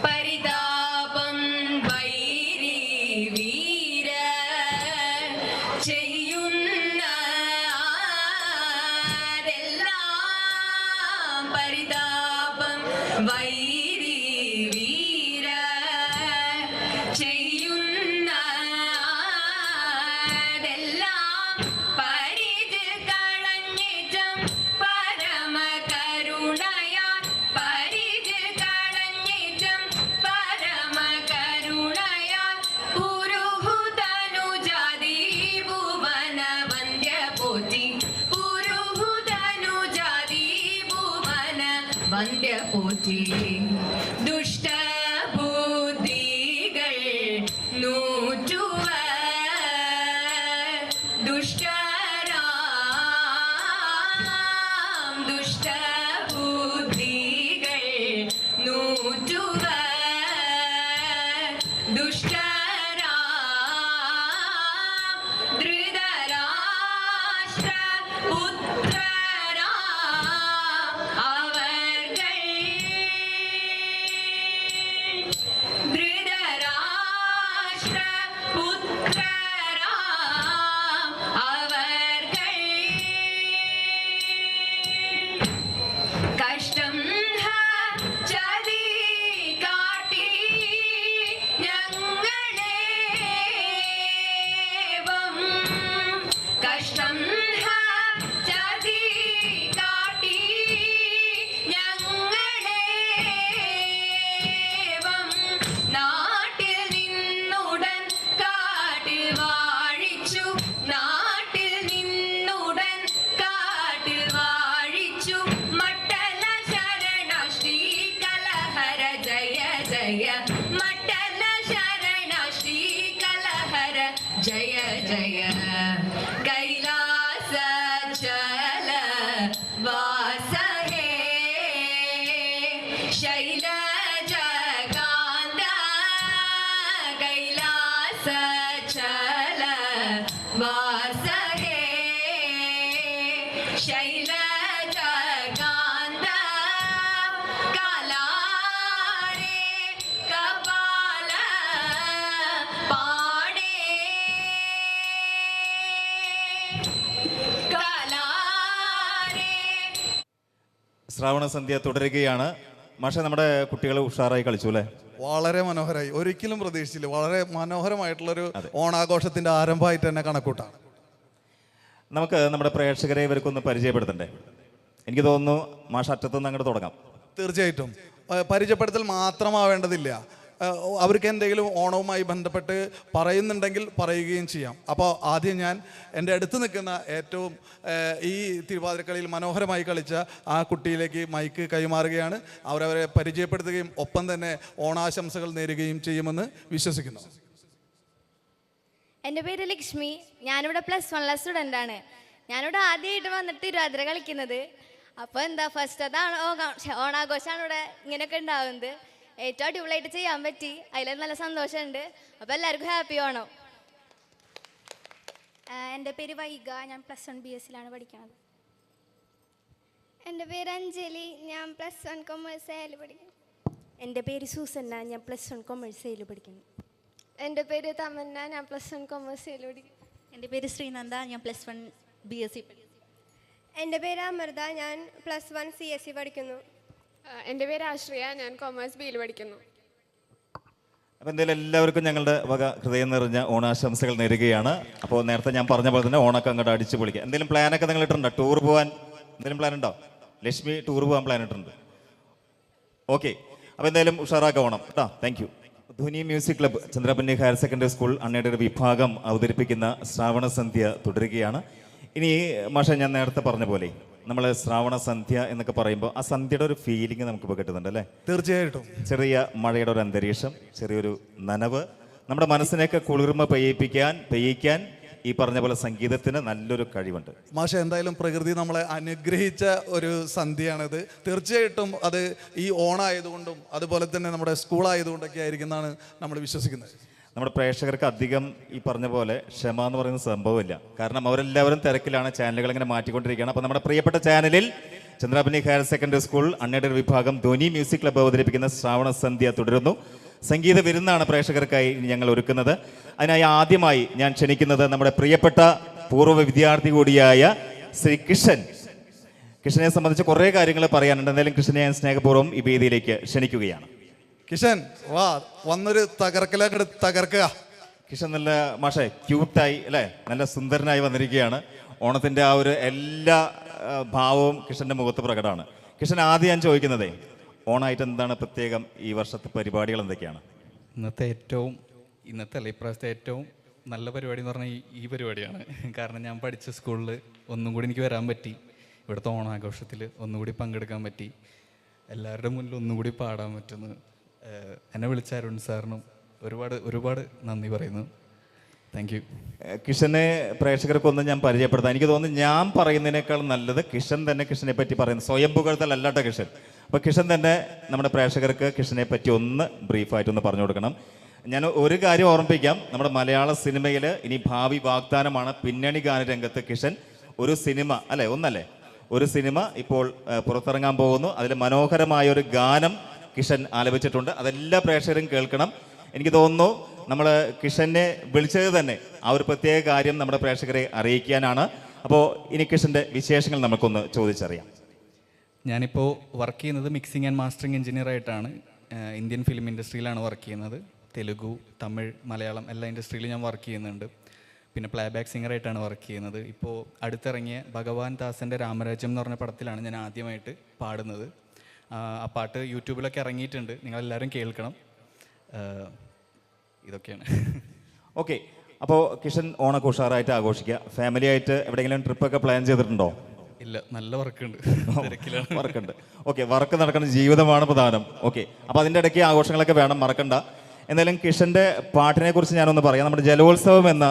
പരിതാപം വൈരി വീര ചെയ്യുന്ന ആരെല്ലാം പരിതാപം വൈരി വീര ചെയ്യുന്ന ആരെല്ലാം പരിച കളഞ്ഞിട്ടും പരമകരുണയാൽ പരിച കളഞ്ഞിട്ടും പരമകരുണയാൽ പുരുഹുതനുജാതി ഭുവന വന്ദ്യ പോറ്റി പുരുഹുതനുജാതി ഭുവന വന്ദ്യ പോറ്റി ദുഷ്ടബുദ്ധികൾ നൂറ്റുവ ദുഷ്ടരാം ദുഷ്ടബുദ്ധികൾ നൂറ്റുവ ദുഷ്ടരാം ധൃതരാഷ്ട്ര പുത്രരാം അവർകൾ ധൃതരാഷ്ട്ര പുത്രരാം അവർകൾ കഷ്ടം ചതി കാട്ടി ഞങ്ങളേവം കഷ്ടം ചതി കാട്ടി ഞങ്ങളേവം നാട്ടിൽ നിന്നുടൻ കാട്ടിൽ വാഴിച്ചു നാട്ടിൽ നിന്നുടൻ കാട്ടിൽ വാഴിച്ചു മട്ടല ശരണ ശ്രീ കലഹര ജയ ജയ മട്ടല ശരണ ശ്രീ കലഹര ജയ ജയ കൈലാസ ചല വാസ ഹേ ശൈലജകാന്ത കൈലാസ ചല വാസ ഹേ ശൈലജകാന്ത കാലാരേ കപാല പാടേ കാലാരേ ശ്രാവണസന്ധ്യ തുടരുകയാണ്. മാഷെ, നമ്മുടെ കുട്ടികൾ ഉഷാറായി കളിച്ചു അല്ലേ? വളരെ മനോഹരമായി, ഒരിക്കലും പ്രതീക്ഷിച്ചില്ല. വളരെ മനോഹരമായിട്ടുള്ളൊരു ഓണാഘോഷത്തിന്റെ ആരംഭമായിട്ട് തന്നെ കണക്കൂട്ടാണ്. നമുക്ക് നമ്മുടെ പ്രേക്ഷകരെ ഇവർക്കൊന്ന് പരിചയപ്പെടുത്തണ്ടേ? എനിക്ക് തോന്നുന്നു മാഷ അറ്റത്തുനിന്ന് അങ്ങോട്ട് തുടങ്ങാം. തീർച്ചയായിട്ടും പരിചയപ്പെടുത്തൽ മാത്രമാവേണ്ടതില്ല. അവർക്ക് എന്തെങ്കിലും ഓണവുമായി ബന്ധപ്പെട്ട് പറയുന്നുണ്ടെങ്കിൽ പറയുകയും ചെയ്യാം. അപ്പോൾ ആദ്യം ഞാൻ എൻ്റെ അടുത്ത് നിൽക്കുന്ന ഏറ്റവും ഈ തിരുവാതിരക്കളിയിൽ മനോഹരമായി കളിച്ച ആ കുട്ടിയിലേക്ക് മൈക്ക് കൈമാറുകയാണ്. അവരവരെ പരിചയപ്പെടുത്തുകയും ഒപ്പം തന്നെ ഓണാശംസകൾ നേരുകയും ചെയ്യുമെന്ന് വിശ്വസിക്കുന്നു. എൻ്റെ പേര് ലക്ഷ്മി. ഞാനിവിടെ +1 സ്റ്റുഡൻ്റാണ്. ഞാനിവിടെ ആദ്യമായിട്ട് വന്നിട്ട് തിരുവാതിര കളിക്കുന്നത്. അപ്പോൾ എന്താ ഫസ്റ്റ് അതാണ് ഓണാഘോഷമാണ് ഇവിടെ ഇങ്ങനെയൊക്കെ ഉണ്ടാവുന്നത്. ഏറ്റവും അടിപൊളിയായിട്ട് ചെയ്യാൻ പറ്റി, അതിൽ നല്ല സന്തോഷമുണ്ട്. അപ്പോൾ എല്ലാവർക്കും ഹാപ്പി ഓണം. എൻ്റെ പേര് വൈഗ. ഞാൻ +1 BSc പഠിക്കുന്നത്. എൻ്റെ പേര് അഞ്ജലി. ഞാൻ +1 കൊമേഴ്സ് എയിൽ പഠിക്കുന്നു. എൻ്റെ പേര് സൂസന്ന. ഞാൻ +1 കൊമേഴ്സ് എയിൽ പഠിക്കുന്നു. എൻ്റെ പേര് തമന്ന. ഞാൻ +1 കൊമേഴ്സ് എയിൽ പഠിക്കുന്നു. എൻ്റെ പേര് ശ്രീനന്ദ. ഞാൻ +1 BSc പഠിക്കുന്നു. എൻ്റെ പേര് അമൃത. ഞാൻ +1 CSE പഠിക്കുന്നു. എൻ്റെ പേര് ആശ്രിയ. ഞാൻ കൊമേഴ്സ് ബിയിൽ പഠിക്കുന്നു. അപ്പോൾ എന്തായാലും എല്ലാവർക്കും ഞങ്ങളുടെ വക ഹൃദയം നിറഞ്ഞ ഓണാശംസകൾ നേരുകയാണ്. അപ്പോൾ നേരത്തെ ഞാൻ പറഞ്ഞ പോലെ തന്നെ ഓണൊക്കെ അങ്ങോട്ട് അടിച്ചു പൊളിക്കുക. എന്തെങ്കിലും പ്ലാനൊക്കെ നിങ്ങൾ ഇട്ടിട്ടുണ്ടോ? ടൂർ പോകാൻ എന്തെങ്കിലും പ്ലാൻ ഉണ്ടോ? ലക്ഷ്മി ടൂർ പോകാൻ പ്ലാൻ ഇട്ടിട്ടുണ്ട്. ഓക്കെ, അപ്പോൾ എന്തായാലും ഉഷാറാക്ക ഓണം കേട്ടോ. Thank you. Dhwani music club Chandrappinni higher secondary school unaided വിഭാഗം അവതരിപ്പിക്കുന്ന ശ്രാവണ സന്ധ്യ തുടരുകയാണ്. ഇനി മാഷ, ഞാൻ നേരത്തെ പറഞ്ഞ പോലെ നമ്മൾ ശ്രാവണ സന്ധ്യ എന്നൊക്കെ പറയുമ്പോൾ ആ സന്ധ്യയുടെ ഒരു ഫീലിംഗ് നമുക്കിപ്പോൾ കിട്ടുന്നുണ്ട് അല്ലേ? തീർച്ചയായിട്ടും. ചെറിയ മഴയുടെ ഒരു അന്തരീക്ഷം, ചെറിയൊരു നനവ്, നമ്മുടെ മനസ്സിനെയൊക്കെ കുളിർമ പെയ്യിക്കാൻ ഈ പറഞ്ഞ പോലെ സംഗീതത്തിന് നല്ലൊരു കഴിവുണ്ട്. മാഷ, എന്തായാലും പ്രകൃതി നമ്മളെ അനുഗ്രഹിച്ച ഒരു സന്ധ്യയാണിത്. തീർച്ചയായിട്ടും അത് ഈ ഓണായതുകൊണ്ടും അതുപോലെ തന്നെ നമ്മുടെ സ്കൂളായതുകൊണ്ടൊക്കെ ആയിരിക്കും എന്നാണ് നമ്മൾ വിശ്വസിക്കുന്നത്. നമ്മുടെ പ്രേക്ഷകർക്ക് അധികം ഈ പറഞ്ഞ പോലെ ക്ഷമ എന്ന് പറയുന്ന സംഭവമില്ല. കാരണം അവരെല്ലാവരും തിരക്കിലാണ്, ചാനലുകൾ ഇങ്ങനെ മാറ്റിക്കൊണ്ടിരിക്കുകയാണ്. അപ്പോൾ നമ്മുടെ പ്രിയപ്പെട്ട ചാനലിൽ ചന്ദ്രാപന്നി ഹയർ സെക്കൻഡറി സ്കൂൾ അൺഎയ്ഡഡ് വിഭാഗം ധ്വനി മ്യൂസിക് ക്ലബ്ബ് അവതരിപ്പിക്കുന്ന ശ്രാവണ സന്ധ്യ തുടരുന്നു. സംഗീത വിരുന്നാണ് പ്രേക്ഷകർക്കായി ഞങ്ങൾ ഒരുക്കുന്നത്. അതിനായി ആദ്യമായി ഞാൻ ക്ഷണിക്കുന്നത് നമ്മുടെ പ്രിയപ്പെട്ട പൂർവ്വ വിദ്യാർത്ഥി കൂടിയായ ശ്രീ കിഷനെ സംബന്ധിച്ച് കുറേ കാര്യങ്ങൾ പറയാനുണ്ട്. എന്തായാലും കിഷനെ ഞാൻ സ്നേഹപൂർവ്വം ഈ വേദിയിലേക്ക് ക്ഷണിക്കുകയാണ്. കിഷൻ, വാ, വന്നൊരു തകർക്കുക. കിഷൻ നല്ല മാഷെ ക്യൂട്ടായി അല്ലേ, നല്ല സുന്ദരനായി വന്നിരിക്കുകയാണ്. ഓണത്തിൻ്റെ ആ ഒരു എല്ലാ ഭാവവും കിഷൻ്റെ മുഖത്ത് പ്രകടമാണ്. കിഷൻ, ആദ്യം ഞാൻ ചോദിക്കുന്നതേ, ഓണായിട്ട് എന്താണ് പ്രത്യേകം? ഈ വർഷത്തെ പരിപാടികൾ എന്തൊക്കെയാണ്? ഇന്നത്തെ ഇപ്രാവശ്യത്തെ ഏറ്റവും നല്ല പരിപാടി എന്ന് പറഞ്ഞാൽ ഈ പരിപാടിയാണ്. കാരണം ഞാൻ പഠിച്ച സ്കൂളിൽ ഒന്നും കൂടി എനിക്ക് വരാൻ പറ്റി. ഇവിടുത്തെ ഓണാഘോഷത്തിൽ ഒന്നുകൂടി പങ്കെടുക്കാൻ പറ്റി. എല്ലാവരുടെ മുന്നിൽ ഒന്നുകൂടി പാടാൻ പറ്റുന്നു. എന്നെ വിളിച്ച അരുൺ സാറിനും ഒരുപാട് നന്ദി പറയുന്നു. Thank you. കിഷനെ പ്രേക്ഷകർക്കൊന്നും ഞാൻ പരിചയപ്പെടുത്താം. എനിക്ക് തോന്നുന്നു ഞാൻ പറയുന്നതിനേക്കാൾ നല്ലത് കിഷൻ തന്നെ കിഷനെ പറ്റി പറയുന്നത്. സ്വയം പുകഴ്ത്തലല്ലാട്ടോ കിഷൻ. അപ്പോൾ കിഷൻ തന്നെ നമ്മുടെ പ്രേക്ഷകർക്ക് കിഷനെ പറ്റി ഒന്ന് ബ്രീഫായിട്ടൊന്ന് പറഞ്ഞു കൊടുക്കണം. ഞാൻ ഒരു കാര്യം ഓർമ്മിപ്പിക്കാം, നമ്മുടെ മലയാള സിനിമയിൽ ഇനി ഭാവി വാഗ്ദാനമാണ് പിന്നണി ഗാനരംഗത്ത് കിഷൻ. ഒരു സിനിമ ഒരു സിനിമ ഇപ്പോൾ പുറത്തിറങ്ങാൻ പോകുന്നു. അതിൽ മനോഹരമായ ഒരു ഗാനം കിഷൻ ആലപിച്ചിട്ടുണ്ട്. അതെല്ലാ പ്രേക്ഷകരും കേൾക്കണം. എനിക്ക് തോന്നുന്നു നമ്മൾ കിഷനെ വിളിച്ചത് തന്നെ ആ ഒരു പ്രത്യേക കാര്യം നമ്മുടെ പ്രേക്ഷകരെ അറിയിക്കാനാണ്. അപ്പോൾ ഇനി കിഷൻ്റെ വിശേഷങ്ങൾ നമുക്കൊന്ന് ചോദിച്ചറിയാം. ഞാനിപ്പോൾ വർക്ക് ചെയ്യുന്നത് മിക്സിംഗ് ആൻഡ് മാസ്റ്ററിംഗ് എഞ്ചിനീയർ ആയിട്ടാണ്. ഇന്ത്യൻ ഫിലിം ഇൻഡസ്ട്രിയിലാണ് വർക്ക് ചെയ്യുന്നത്. തെലുഗു, തമിഴ്, മലയാളം എല്ലാ ഇൻഡസ്ട്രിയിലും ഞാൻ വർക്ക് ചെയ്യുന്നുണ്ട്. പിന്നെ പ്ലേബാക്ക് സിംഗറായിട്ടാണ് വർക്ക് ചെയ്യുന്നത്. ഇപ്പോൾ അടുത്തിറങ്ങിയ ഭഗവാൻ ദാസൻ്റെ രാമരാജ്യം എന്ന് പറഞ്ഞ പടത്തിലാണ് ഞാൻ ആദ്യമായിട്ട് പാടുന്നത്. ആ പാട്ട് യൂട്യൂബിലൊക്കെ ഇറങ്ങിയിട്ടുണ്ട്, നിങ്ങളെല്ലാവരും കേൾക്കണം. ഇതൊക്കെയാണ്. ഓക്കെ, അപ്പോൾ കിഷൻ ഓണൊക്കെ ഉഷാറായിട്ട് ആഘോഷിക്കുക. ഫാമിലി ആയിട്ട് എവിടെയെങ്കിലും ട്രിപ്പൊക്കെ പ്ലാൻ ചെയ്തിട്ടുണ്ടോ? ഇല്ല, നല്ല വർക്കുണ്ട്. വർക്കുണ്ട്. ഓക്കെ, വർക്ക് നടക്കുന്ന ജീവിതമാണ് പ്രധാനം. ഓക്കെ, അപ്പോൾ അതിൻ്റെ ഇടയ്ക്ക് ആഘോഷങ്ങളൊക്കെ വേണം, മറക്കണ്ട. എന്തായാലും കിഷൻ്റെ പാട്ടിനെ കുറിച്ച് ഞാനൊന്ന് പറയാം. നമ്മുടെ ജലോത്സവം എന്ന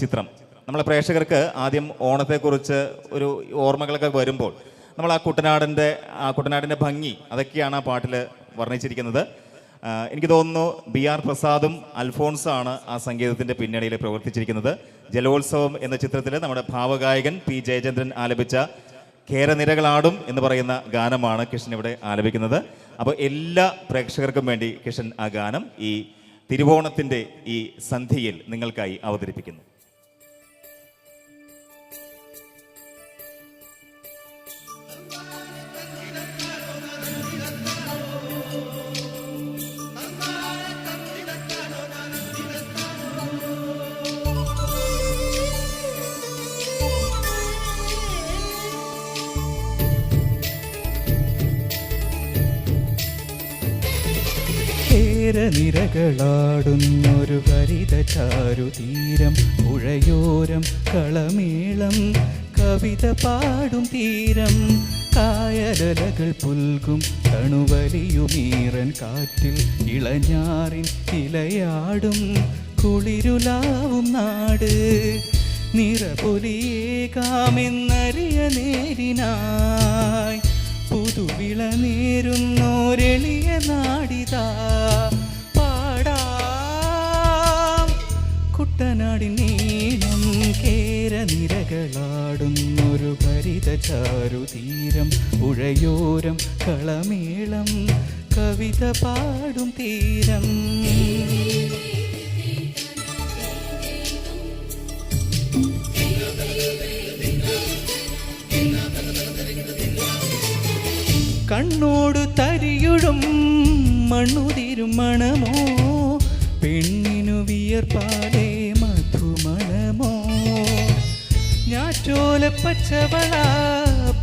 ചിത്രം നമ്മളെ പ്രേക്ഷകർക്ക് ആദ്യം ഓണത്തെക്കുറിച്ച് ഒരു ഓർമ്മകളൊക്കെ വരുമ്പോൾ നമ്മൾ ആ കുട്ടനാടിൻ്റെ ഭംഗി അതൊക്കെയാണ് ആ പാട്ടിൽ വർണ്ണിച്ചിരിക്കുന്നത്. എനിക്ക് തോന്നുന്നു BR പ്രസാദും അൽഫോൺസാണ് ആ സംഗീതത്തിൻ്റെ പിന്നണിയിൽ പ്രവർത്തിച്ചിരിക്കുന്നത്. ജലോത്സവം എന്ന ചിത്രത്തിൽ നമ്മുടെ ഭാവഗായകൻ P. ജയചന്ദ്രൻ ആലപിച്ച കേരനിരകളാടും എന്ന് പറയുന്ന ഗാനമാണ് കിഷൻ ഇവിടെ ആലപിക്കുന്നത്. അപ്പോൾ എല്ലാ പ്രേക്ഷകർക്കും വേണ്ടി കിഷൻ ആ ഗാനം ഈ തിരുവോണത്തിൻ്റെ ഈ സന്ധ്യയിൽ നിങ്ങൾക്കായി അവതരിപ്പിക്കുന്നു. നിരകളാടുന്നൊരു ഹരിത ചാരുതീരം, പുഴയോരം കളമേളം കവിത പാടും തീരം, കായലലകൾ പുൽകും തണുവലിയുമീറൻ കാറ്റിൽ ഇളഞ്ഞാറിൻ ഇലയാടും കുളിരുലാവും നാട്, നിറപൊലിയേകാമെന്നറിയ നേരിനായി പുതുവിള നേരുന്നോരെളിയ നാടിതാ പാടാം കുട്ടനാടിൻ നീളം, കേരനിരകളാടുന്നൊരു ഹരിത ചാരുതീരം, പുഴയോരം കളമേളം കവിത പാടും തീരം. കണ്ണോട് തരിയുഴും മണ്ണുതിരും മണമോ, പെണ്ണിനു വിയർപ്പാലേ മധുമണമോ, ഞാറ്റോല പച്ചവള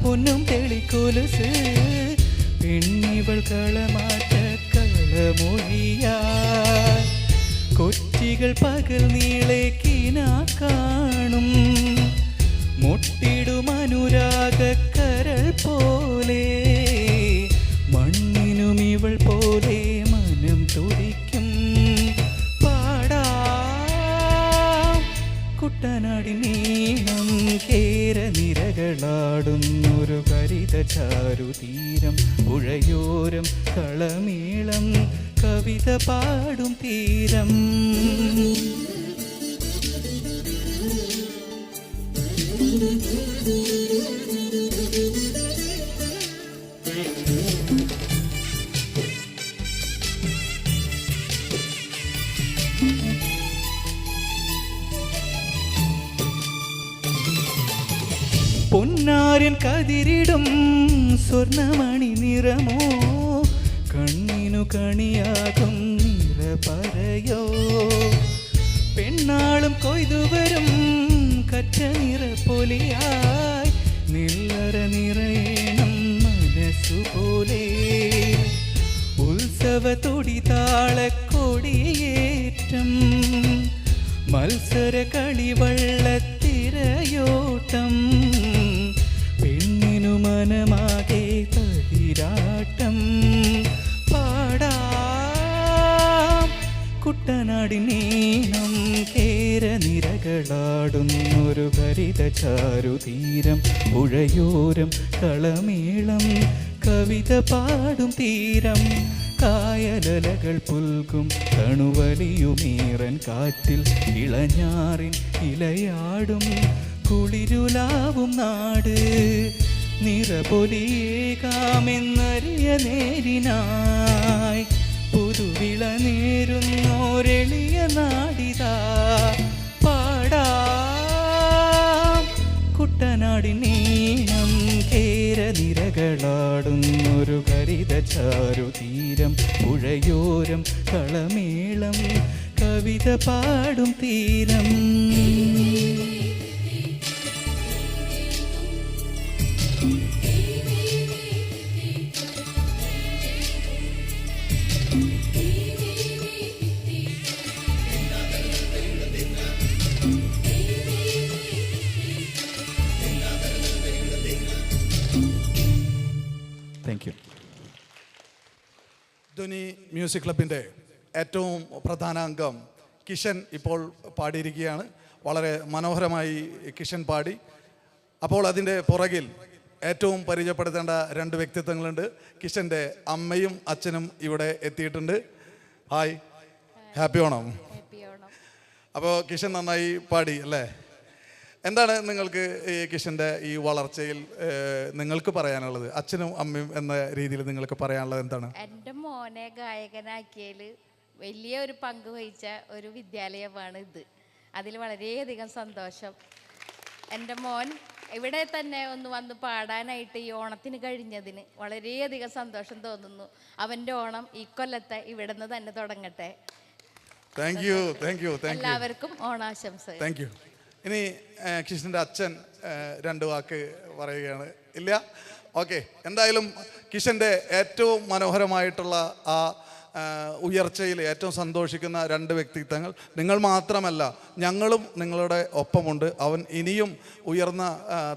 പൊന്നും തെളിക്കൊലുസ്, പെണ്ണിവൾ കളമാറ്റ കളമൊഴിയാ കൊച്ചികൾ പകൽ നീളെ കിനാ കാണും മുട്ടിടും അനുരാഗക്കരൾ പോലെ മണ്ണിനും ഇവൾ പോലെ മനം തുടിക്കും പാടാം കുട്ടനാടി നീളം കേര നിരകളാടുന്നൊരു ഹരിത ചാരുതീരം പുഴയോരം കളമേളം കവിത പാടും തീരം. പൊന്നാരൻ കതിരിടും സ്വർണമണി നിറമോ കണ്ണിനു കണിയാകും നിറപറയോ പെണ്ണാളും കൊയ്തുവരും കറ്റ നിറപ്പൊലിയായി നെല്ലറ നിറയണം മനസ്സുപോലെ ഉത്സവ തൊടി താളക്കൊടിയേറ്റം മത്സര കളിവള്ളത്തിരയോട്ടം പെണ്ണിനു മനമാകെ തളിരാട്ടം പാടാം കുട്ടനാടി നീണം കേര നിരകളാടുന്നൊരു ഹരിത ചാരുതീരം പുഴയോരം കളമേളം കവിത പാടും തീരം കായലലകൾ പുൽകും തണുവലിയുമീറൻ കാറ്റിൽ ഇളഞ്ഞാറിൻ ഇലയാടും കുളിരുലാവും നാട് നിറപൊലിയേകാമെന്നറിയ നേരിനായി പുതുവിള നേരുന്നോരെളിയ നാടിതാ പാടാം കുട്ടനാടി നീണം കേര നിരകളാടുന്നൊരു ഹരിത ചാരുതീരം പുഴയോരം കളമേളം കവിത പാടും തീരം. Thank you. ധ്വനി മ്യൂസിക് ക്ലബിൻ്റെ ഏറ്റവും പ്രധാന അംഗം കിഷൻ ഇപ്പോൾ പാടിയിരിക്കുകയാണ്. വളരെ മനോഹരമായി കിഷൻ പാടി. അപ്പോൾ അതിൻ്റെ പുറകിൽ ഏറ്റവും പരിചയപ്പെടുത്തേണ്ട രണ്ട് വ്യക്തിത്വങ്ങളുണ്ട്. കിഷൻ്റെ അമ്മയും അച്ഛനും ഇവിടെ എത്തിയിട്ടുണ്ട്. Hi, happy Onam. അപ്പോൾ കിഷൻ നന്നായി പാടി അല്ലേ? എന്താണ് നിങ്ങൾക്ക് ഈ കിഷൻ്റെ ഈ വളർച്ചയിൽ നിങ്ങൾക്ക് പറയാനുള്ളത്? അച്ഛനും അമ്മയും എന്ന രീതിയിൽ നിങ്ങൾക്ക് പറയാനുള്ളത് എന്താണ്? എൻ്റെ മോനെ ഗായകനാക്കിയതിൽ വലിയ ഒരു പങ്ക് വഹിച്ച ഒരു വിദ്യാലയമാണ് ഇത്. അതിൽ വളരെയധികം സന്തോഷം. എൻ്റെ മോൻ ഇവിടെ തന്നെ ഒന്ന് വന്ന് പാടാനായിട്ട് ഈ ഓണത്തിന് കഴിഞ്ഞതിന് വളരെയധികം സന്തോഷം തോന്നുന്നു. അവൻ്റെ ഓണം ഈ കൊല്ലത്തെ ഇവിടെ നിന്ന് തന്നെ തുടങ്ങട്ടെ. Thank you, thank you, thank U. എല്ലാവർക്കും ഓണാശംസകൾ. Thank you. ഇനി കിഷൻ്റെ അച്ഛൻ രണ്ട് വാക്ക് പറയുകയാണ്. ഇല്ല? ഓക്കെ. എന്തായാലും കിഷൻ്റെ ഏറ്റവും മനോഹരമായിട്ടുള്ള ആ ഉയർച്ചയിൽ ഏറ്റവും സന്തോഷിക്കുന്ന രണ്ട് വ്യക്തിത്വങ്ങൾ നിങ്ങൾ മാത്രമല്ല, ഞങ്ങളും നിങ്ങളുടെ ഒപ്പമുണ്ട്. അവൻ ഇനിയും ഉയർന്ന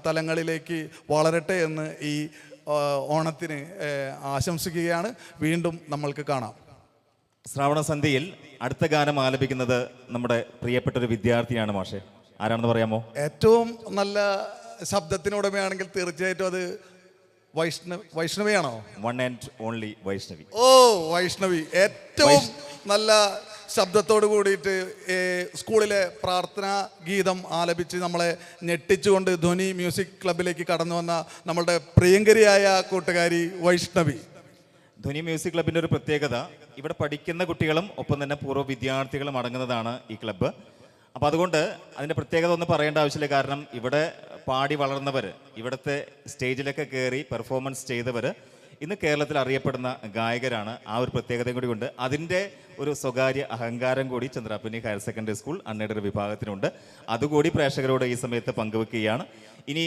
തലങ്ങളിലേക്ക് വളരട്ടെ എന്ന് ഈ ഓണത്തിന് ആശംസിക്കുകയാണ്. വീണ്ടും നമ്മൾക്ക് കാണാം. ശ്രാവണ സന്ധ്യയിൽ അടുത്ത ഗാനം ആലപിക്കുന്നത് നമ്മുടെ പ്രിയപ്പെട്ടൊരു വിദ്യാർത്ഥിയാണ്. മാഷെ, ആരാണെന്ന് പറയാമോ? ഏറ്റവും നല്ല ശബ്ദത്തിനുടമയാണെങ്കിൽ തീർച്ചയായിട്ടും അത് വൈഷ്ണവിയാണോ? One and only Vaishnavi. ഓ, വൈഷ്ണവി ഏറ്റവും നല്ല ശബ്ദത്തോട് കൂടിയിട്ട് സ്കൂളിലെ പ്രാർത്ഥനാ ഗീതം ആലപിച്ച് നമ്മളെ ഞെട്ടിച്ചുകൊണ്ട് ധ്വനി മ്യൂസിക് ക്ലബിലേക്ക് കടന്നു വന്ന നമ്മളുടെ പ്രിയങ്കരിയായ കൂട്ടുകാരി വൈഷ്ണവി. ധ്വനി മ്യൂസിക് ക്ലബിൻ്റെ ഒരു പ്രത്യേകത, ഇവിടെ പഠിക്കുന്ന കുട്ടികളും ഒപ്പം തന്നെ പൂർവ്വ വിദ്യാർത്ഥികളും അടങ്ങുന്നതാണ് ഈ ക്ലബ്ബ്. അപ്പോൾ അതുകൊണ്ട് അതിൻ്റെ പ്രത്യേകത ഒന്നും പറയേണ്ട ആവശ്യമില്ല. കാരണം ഇവിടെ പാടി വളർന്നവർ, ഇവിടുത്തെ സ്റ്റേജിലൊക്കെ കയറി പെർഫോമൻസ് ചെയ്തവർ ഇന്ന് കേരളത്തിൽ അറിയപ്പെടുന്ന ഗായകരാണ്. ആ ഒരു പ്രത്യേകതയും കൂടി ഉണ്ട്. അതിൻ്റെ ഒരു സ്വകാര്യ അഹങ്കാരം കൂടി Chandrappinni higher secondary school unaided വിഭാഗത്തിനുണ്ട്. അതുകൂടി പ്രേക്ഷകരോട് ഈ സമയത്ത് പങ്കുവെക്കുകയാണ്. ഇനി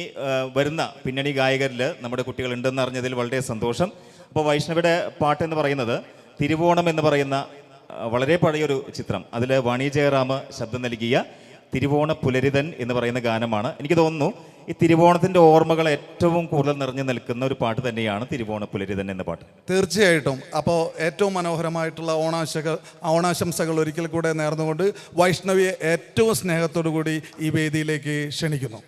വരുന്ന പിന്നണി ഗായകരിൽ നമ്മുടെ കുട്ടികൾ ഉണ്ടെന്ന് അറിഞ്ഞതിൽ വളരെ സന്തോഷം. അപ്പോൾ വൈഷ്ണവിയുടെ പാട്ട് എന്ന് പറയുന്നത് തിരുവോണം എന്ന് പറയുന്ന വളരെ പഴയൊരു ചിത്രം. അതിൽ വാണി ജയറാം ശബ്ദം നൽകിയ തിരുവോണ പുലരിതൻ എന്ന് പറയുന്ന ഗാനമാണ്. എനിക്ക് തോന്നുന്നു ഈ തിരുവോണത്തിൻ്റെ ഓർമ്മകൾ ഏറ്റവും കൂടുതൽ നിറഞ്ഞു നിൽക്കുന്ന ഒരു പാട്ട് തന്നെയാണ് തിരുവോണ പുലരിതൻ എന്ന പാട്ട്. തീർച്ചയായിട്ടും. അപ്പോൾ ഏറ്റവും മനോഹരമായിട്ടുള്ള ഓണാശംസകൾ ഒരിക്കൽ കൂടെ നേർന്നുകൊണ്ട് വൈഷ്ണവിയെ ഏറ്റവും സ്നേഹത്തോടു കൂടി ഈ വേദിയിലേക്ക് ക്ഷണിക്കുന്നു.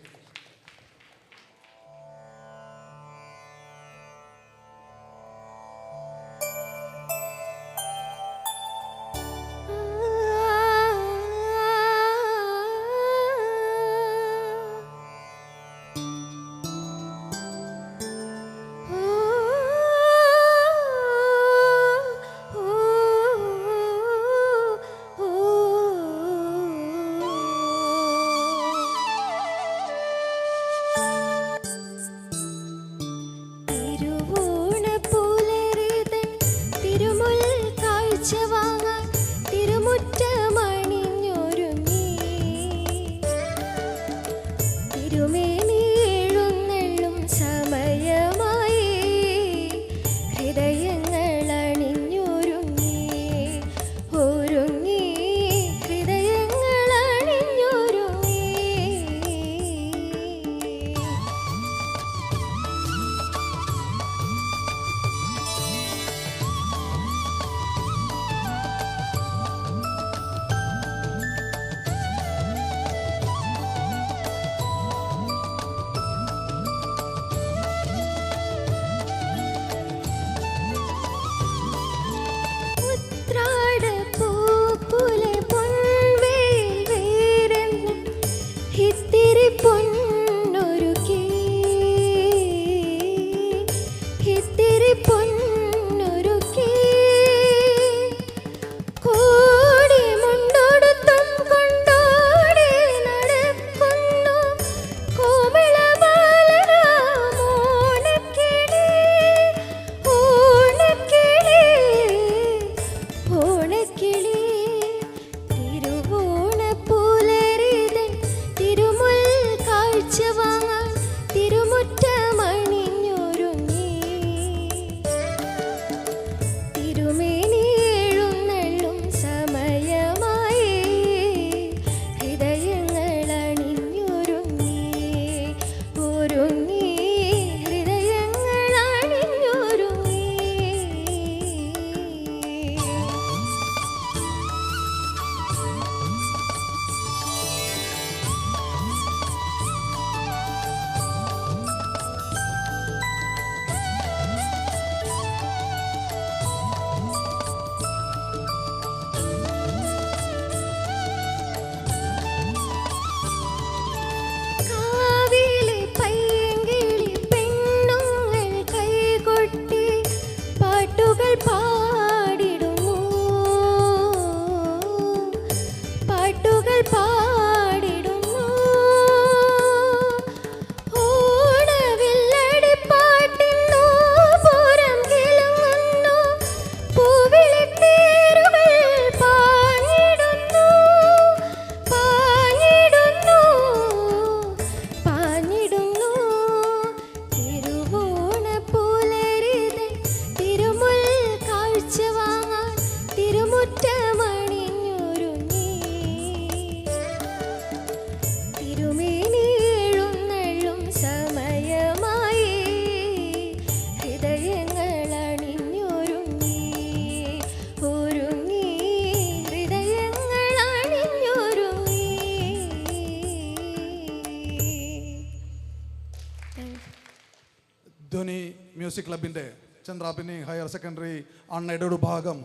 ധ്വനി മ്യൂസിക് ക്ലബിൻ്റെ ചന്ദ്രാപിനി ഹയർ സെക്കൻഡറി അൺഎയ്ഡഡ് വിഭാഗം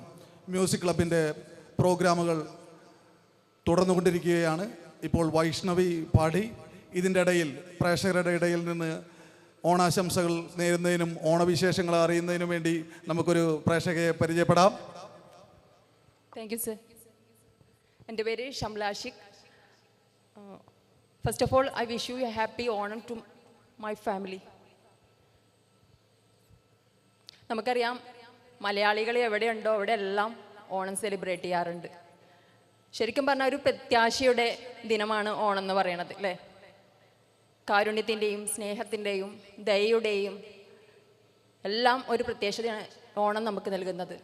മ്യൂസിക് ക്ലബിൻ്റെ പ്രോഗ്രാമുകൾ തുടർന്നുകൊണ്ടിരിക്കുകയാണ്. ഇപ്പോൾ വൈഷ്ണവി പാടി. ഇതിൻ്റെ ഇടയിൽ പ്രേക്ഷകരുടെ ഇടയിൽ നിന്ന് ഓണാശംസകൾ നേരുന്നതിനും ഓണവിശേഷങ്ങൾ അറിയുന്നതിനും വേണ്ടി നമുക്കൊരു പ്രേക്ഷകയെ പരിചയപ്പെടാം. Thank you sir. എൻ്റെ പേര് ഷംലാഷിക്. First of all I wish you a happy Onam to my family. നമുക്കറിയാം, മലയാളികൾ എവിടെയുണ്ടോ അവിടെയെല്ലാം ഓണം സെലിബ്രേറ്റ് ചെയ്യാറുണ്ട്. ശരിക്കും പറഞ്ഞാൽ ഒരു പ്രത്യാശയുടെ ദിനമാണ് ഓണം എന്ന് പറയണത്, അല്ലേ? കാരുണ്യത്തിൻ്റെയും സ്നേഹത്തിൻ്റെയും ദയയുടെയും എല്ലാം ഒരു പ്രത്യേകതയാണ് ഓണം നമുക്ക് നൽകുന്നത്.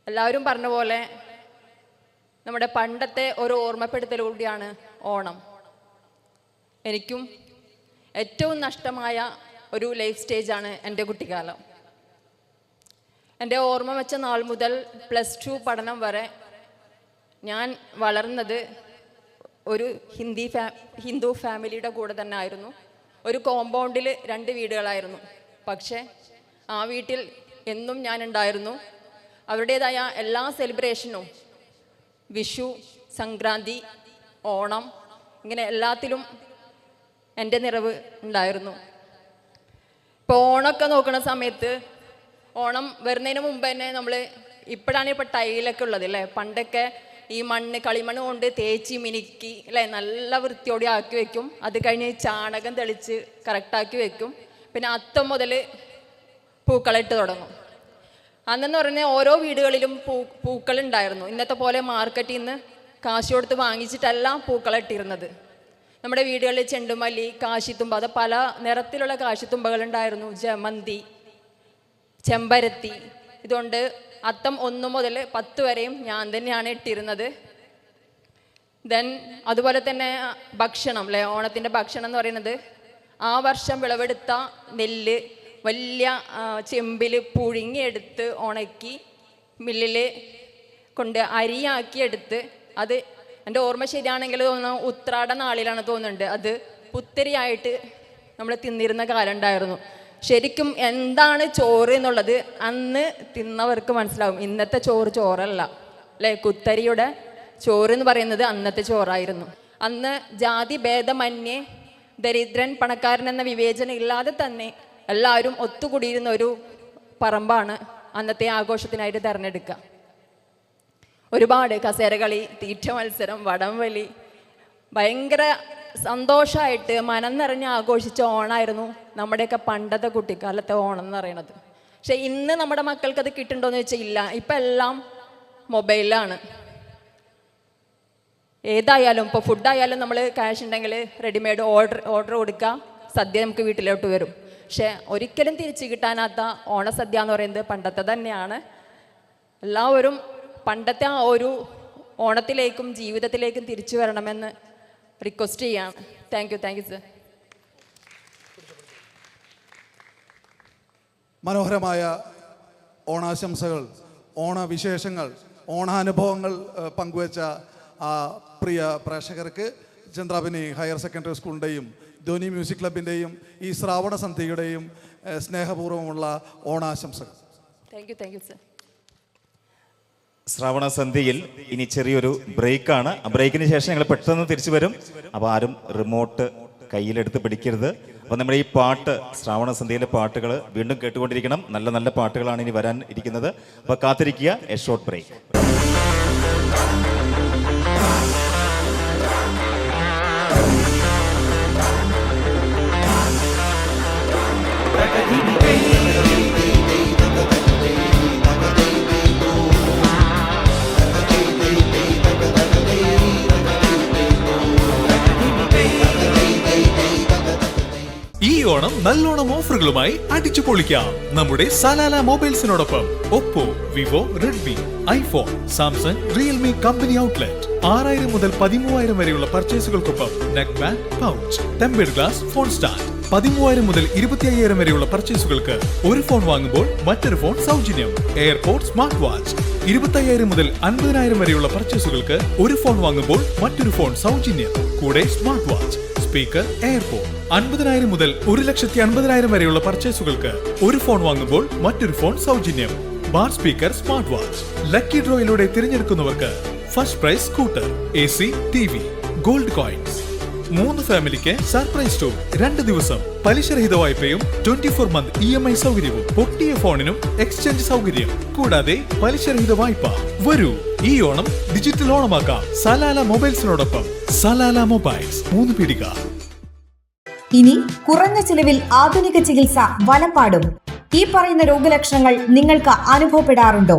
എല്ലാവരും പറഞ്ഞ പോലെ നമ്മുടെ പണ്ടത്തെ ഒരു ഓർമ്മപ്പെടുത്തൽ കൂടിയാണ് ഓണം. എനിക്കും ഏറ്റവും നഷ്ടമായ ഒരു ലൈഫ് സ്റ്റേജാണ് എൻ്റെ കുട്ടിക്കാലം. എൻ്റെ ഓർമ്മ വെച്ച നാൾ മുതൽ +2 പഠനം വരെ ഞാൻ വളർന്നത് ഒരു ഹിന്ദു ഫാമിലിയുടെ കൂടെ തന്നെ ആയിരുന്നു. ഒരു കോമ്പൗണ്ടിൽ 2 വീടുകളായിരുന്നു. പക്ഷേ ആ വീട്ടിൽ എന്നും ഞാൻ ഉണ്ടായിരുന്നു. അവരുടേതായ എല്ലാ സെലിബ്രേഷനും, വിഷു, സംക്രാന്തി, ഓണം, ഇങ്ങനെ എല്ലാത്തിലും എൻ്റെ നിറവ് ഉണ്ടായിരുന്നു. ഇപ്പോൾ ഓണമൊക്കെ നോക്കുന്ന സമയത്ത് ഓണം വരുന്നതിന് മുമ്പ് തന്നെ നമ്മൾ ഇപ്പോഴാണ് ഇപ്പോൾ ടൈലൊക്കെ ഉള്ളത് അല്ലേ. പണ്ടൊക്കെ ഈ കളിമണ്ണ് കൊണ്ട് തേച്ച് മിനുക്കി അല്ലേ നല്ല വൃത്തിയോടെ ആക്കി വെക്കും. അത് കഴിഞ്ഞ് ചാണകം തെളിച്ച് കറക്റ്റാക്കി വെക്കും. പിന്നെ അത്തം മുതൽ പൂക്കളിട്ട് തുടങ്ങും. അന്നെന്ന് പറഞ്ഞാൽ ഓരോ വീടുകളിലും പൂക്കളുണ്ടായിരുന്നു. ഇന്നത്തെ പോലെ മാർക്കറ്റിൽ നിന്ന് കാശ് കൊടുത്ത് വാങ്ങിച്ചിട്ടല്ല പൂക്കളിട്ടിരുന്നത്. നമ്മുടെ വീടുകളിൽ ചെണ്ടുമല്ലി, കാശിത്തുമ്പ, അത് പല നിറത്തിലുള്ള കാശിത്തുമ്പകളുണ്ടായിരുന്നു. ജമന്തി, ചെമ്പരത്തി. ഇതുകൊണ്ട് അത്തം 1 മുതൽ 10 വരെയും ഞാൻ തന്നെയാണ് ഇട്ടിരുന്നത്. അതുപോലെ തന്നെ ഭക്ഷണം അല്ലേ, ഓണത്തിൻ്റെ ഭക്ഷണം എന്ന് പറയുന്നത് ആ വർഷം വിളവെടുത്ത നെല്ല് വലിയ ചെമ്പിൽ പുഴുങ്ങിയെടുത്ത് ഉണക്കി മില്ലിൽ കൊണ്ട് അരിയാക്കി എടുത്ത്, അത് എൻ്റെ ഓർമ്മ ശരിയാണെങ്കിൽ തോന്നുന്നു ഉത്രാട നാളിലാണ് തോന്നുന്നുണ്ട്, അത് പുത്തരിയായിട്ട് നമ്മൾ തിന്നിരുന്ന കാലം ഉണ്ടായിരുന്നു. ശരിക്കും എന്താണ് ചോറ് എന്നുള്ളത് അന്ന് തിന്നവർക്ക് മനസ്സിലാവും. ഇന്നത്തെ ചോറല്ല അല്ലേ. കുത്തരിയുടെ ചോറ് എന്ന് പറയുന്നത് അന്നത്തെ ചോറായിരുന്നു. അന്ന് ജാതി ഭേദമന്യേ ദരിദ്രൻ പണക്കാരൻ എന്ന വിവേചനം ഇല്ലാതെ തന്നെ എല്ലാവരും ഒത്തുകൂടിയിരുന്ന ഒരു പറമ്പാണ് അന്നത്തെ ആഘോഷത്തിനായിട്ട് തിരഞ്ഞെടുക്കുക. ഒരുപാട് കസേരകളി, തീറ്റ മത്സരം, വടംവലി, ഭയങ്കര സന്തോഷമായിട്ട് മനം നിറഞ്ഞ് ആഘോഷിച്ച ഓണമായിരുന്നു നമ്മുടെയൊക്കെ പണ്ടത്തെ കുട്ടിക്കാലത്തെ ഓണം എന്ന് പറയുന്നത്. പക്ഷെ ഇന്ന് നമ്മുടെ മക്കൾക്ക് അത് കിട്ടുന്നുണ്ടോയെന്ന് വെച്ചാൽ ഇല്ല. ഇപ്പം എല്ലാം മൊബൈലിലാണ്. ഏതായാലും ഇപ്പോൾ ഫുഡായാലും നമ്മൾ ക്യാഷ് ഉണ്ടെങ്കിൽ റെഡിമെയ്ഡ് ഓർഡർ കൊടുക്കുക, സദ്യ നമുക്ക് വീട്ടിലോട്ട് വരും. പക്ഷെ ഒരിക്കലും തിരിച്ചു കിട്ടാനാത്ത ഓണസദ്യ എന്ന് പറയുന്നത് പണ്ടത്തെ തന്നെയാണ്. എല്ലാവരും പണ്ടത്തെ ആ ഒരു ഓണത്തിലേക്കും ജീവിതത്തിലേക്കും തിരിച്ചു വരണമെന്ന് റിക്വസ്റ്റ് ചെയ്യാണ്. Thank you sir. മനോഹരമായ ഓണാശംസകൾ, ഓണവിശേഷങ്ങൾ, ഓണാനുഭവങ്ങൾ പങ്കുവച്ച ആ പ്രിയ പ്രേക്ഷകർക്ക് ചന്ദ്രാപിനി ഹയർ സെക്കൻഡറി സ്കൂളിൻ്റെയും ധ്വനി മ്യൂസിക് ക്ലബിൻ്റെയും ഈ ശ്രാവണ സന്ധ്യയുടെയും സ്നേഹപൂർവ്വമുള്ള ഓണാശംസകൾ. Thank you sir. ശ്രാവണ സന്ധ്യയിൽ ഇനി ചെറിയൊരു ബ്രേക്കാണ്. ആ ബ്രേക്കിന് ശേഷം ഞങ്ങൾ പെട്ടെന്ന് തിരിച്ചു വരും. അപ്പോൾ ആരും റിമോട്ട് കയ്യിലെടുത്ത് പിടിക്കരുത്. അപ്പോൾ നമ്മുടെ ഈ പാട്ട്, ശ്രാവണ സന്ധ്യയിലെ പാട്ടുകൾ വീണ്ടും കേട്ടുകൊണ്ടിരിക്കണം. നല്ല നല്ല പാട്ടുകളാണ് ഇനി വരാൻ ഇരിക്കുന്നത്. അപ്പോൾ കാത്തിരിക്കുക. A short break. ഈ ഓണം നല്ലോണം ഓഫറുകളുമായി അടിച്ചു പൊളിക്കാം നമ്മുടെ സലാല മൊബൈൽസിനോടൊപ്പം. Oppo, Vivo, Redmi, iPhone, Samsung, Realme company outlet. 6000 മുതൽ 13000 വരെയുള്ള പർച്ചേസുകൾക്കൊപ്പം neck band, pouch, tempered glass, phone stand. 13000 മുതൽ 25000 വരെയുള്ള പർച്ചേസുകൾക്ക് ഒരു ഫോൺ വാങ്ങുമ്പോൾ മറ്റൊരു ഫോൺ സൗജന്യം. Airport smart watch. 25000 മുതൽ 50000 വരെയുള്ള പർച്ചേസുകൾക്ക് ഒരു ഫോൺ വാങ്ങുമ്പോൾ മറ്റൊരു ഫോൺ സൗജന്യം. കൂടെ സ്മാർട്ട് വാച്ച്, സ്പീക്കർ, എയർപോർട്ട്. 50000 മുതൽ 1,50,000 വരെയുള്ള പർച്ചേസുകൾക്ക് ഒരു ഫോൺ വാങ്ങുമ്പോൾ മറ്റൊരു ഫോൺ സൗജന്യം. Bar speaker, smart watch. Lucky ഡ്രോയിലൂടെ തിരഞ്ഞെടുക്കുന്നവർക്ക് first prize scooter, AC, TV, gold coins. 3 ഫാമിലിക്ക് സർപ്രൈസ് ടൂർ. 2 ദിവസം പലിശരഹിത വായ്പയും 24 മന്ത് EMI സൗകര്യവും. പൊട്ടിയ ഫോണിനും എക്സ്ചേഞ്ച് സൗകര്യം. കൂടാതെ പലിശരഹിത വായ്പ. വരൂ, ഈ ഓണം ഡിജിറ്റൽ ഓണമാക്കാം സലാല മൊബൈൽസിനോടൊപ്പം. സലാല മൊബൈൽസ്, 3 പീടിക. ഇനി കുറഞ്ഞ ചിലവിൽ ആധുനിക ചികിത്സ വലപ്പാടും. ഈ പറയുന്ന രോഗലക്ഷണങ്ങൾ നിങ്ങൾക്ക് അനുഭവപ്പെടാറുണ്ടോ?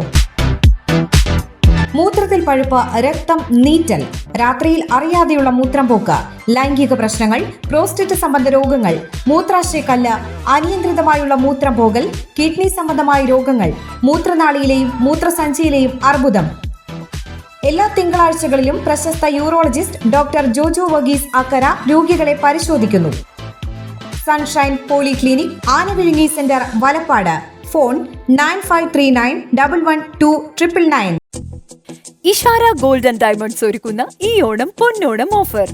മൂത്രത്തിൽ പഴുപ്പ്, രക്തം, നീറ്റൽ, രാത്രിയിൽ അറിയാതെയുള്ള മൂത്രം പോക്ക്, ലൈംഗിക പ്രശ്നങ്ങൾ, പ്രോസ്റ്റേറ്റ് സംബന്ധ രോഗങ്ങൾ, മൂത്രാശയക്കല്ല്, അനിയന്ത്രിതമായുള്ള മൂത്രം പോകൽ, കിഡ്നി സംബന്ധമായ രോഗങ്ങൾ, മൂത്രനാളിയിലെയും മൂത്രസഞ്ചിയിലെയും അർബുദം. എല്ലാ തിങ്കളാഴ്ചകളിലും പ്രശസ്ത യൂറോളജിസ്റ്റ് ഡോക്ടർ ജോജോ വർഗീസ് അക്കര രോഗികളെ പരിശോധിക്കുന്നു. Sunshine polyclinic, Anavizhungi centre, Valappad. Phone 9539112999. Ishara gold and diamonds ഒരുക്കുന്ന ഈ ഓണം പൊന്നോണം ഓഫർ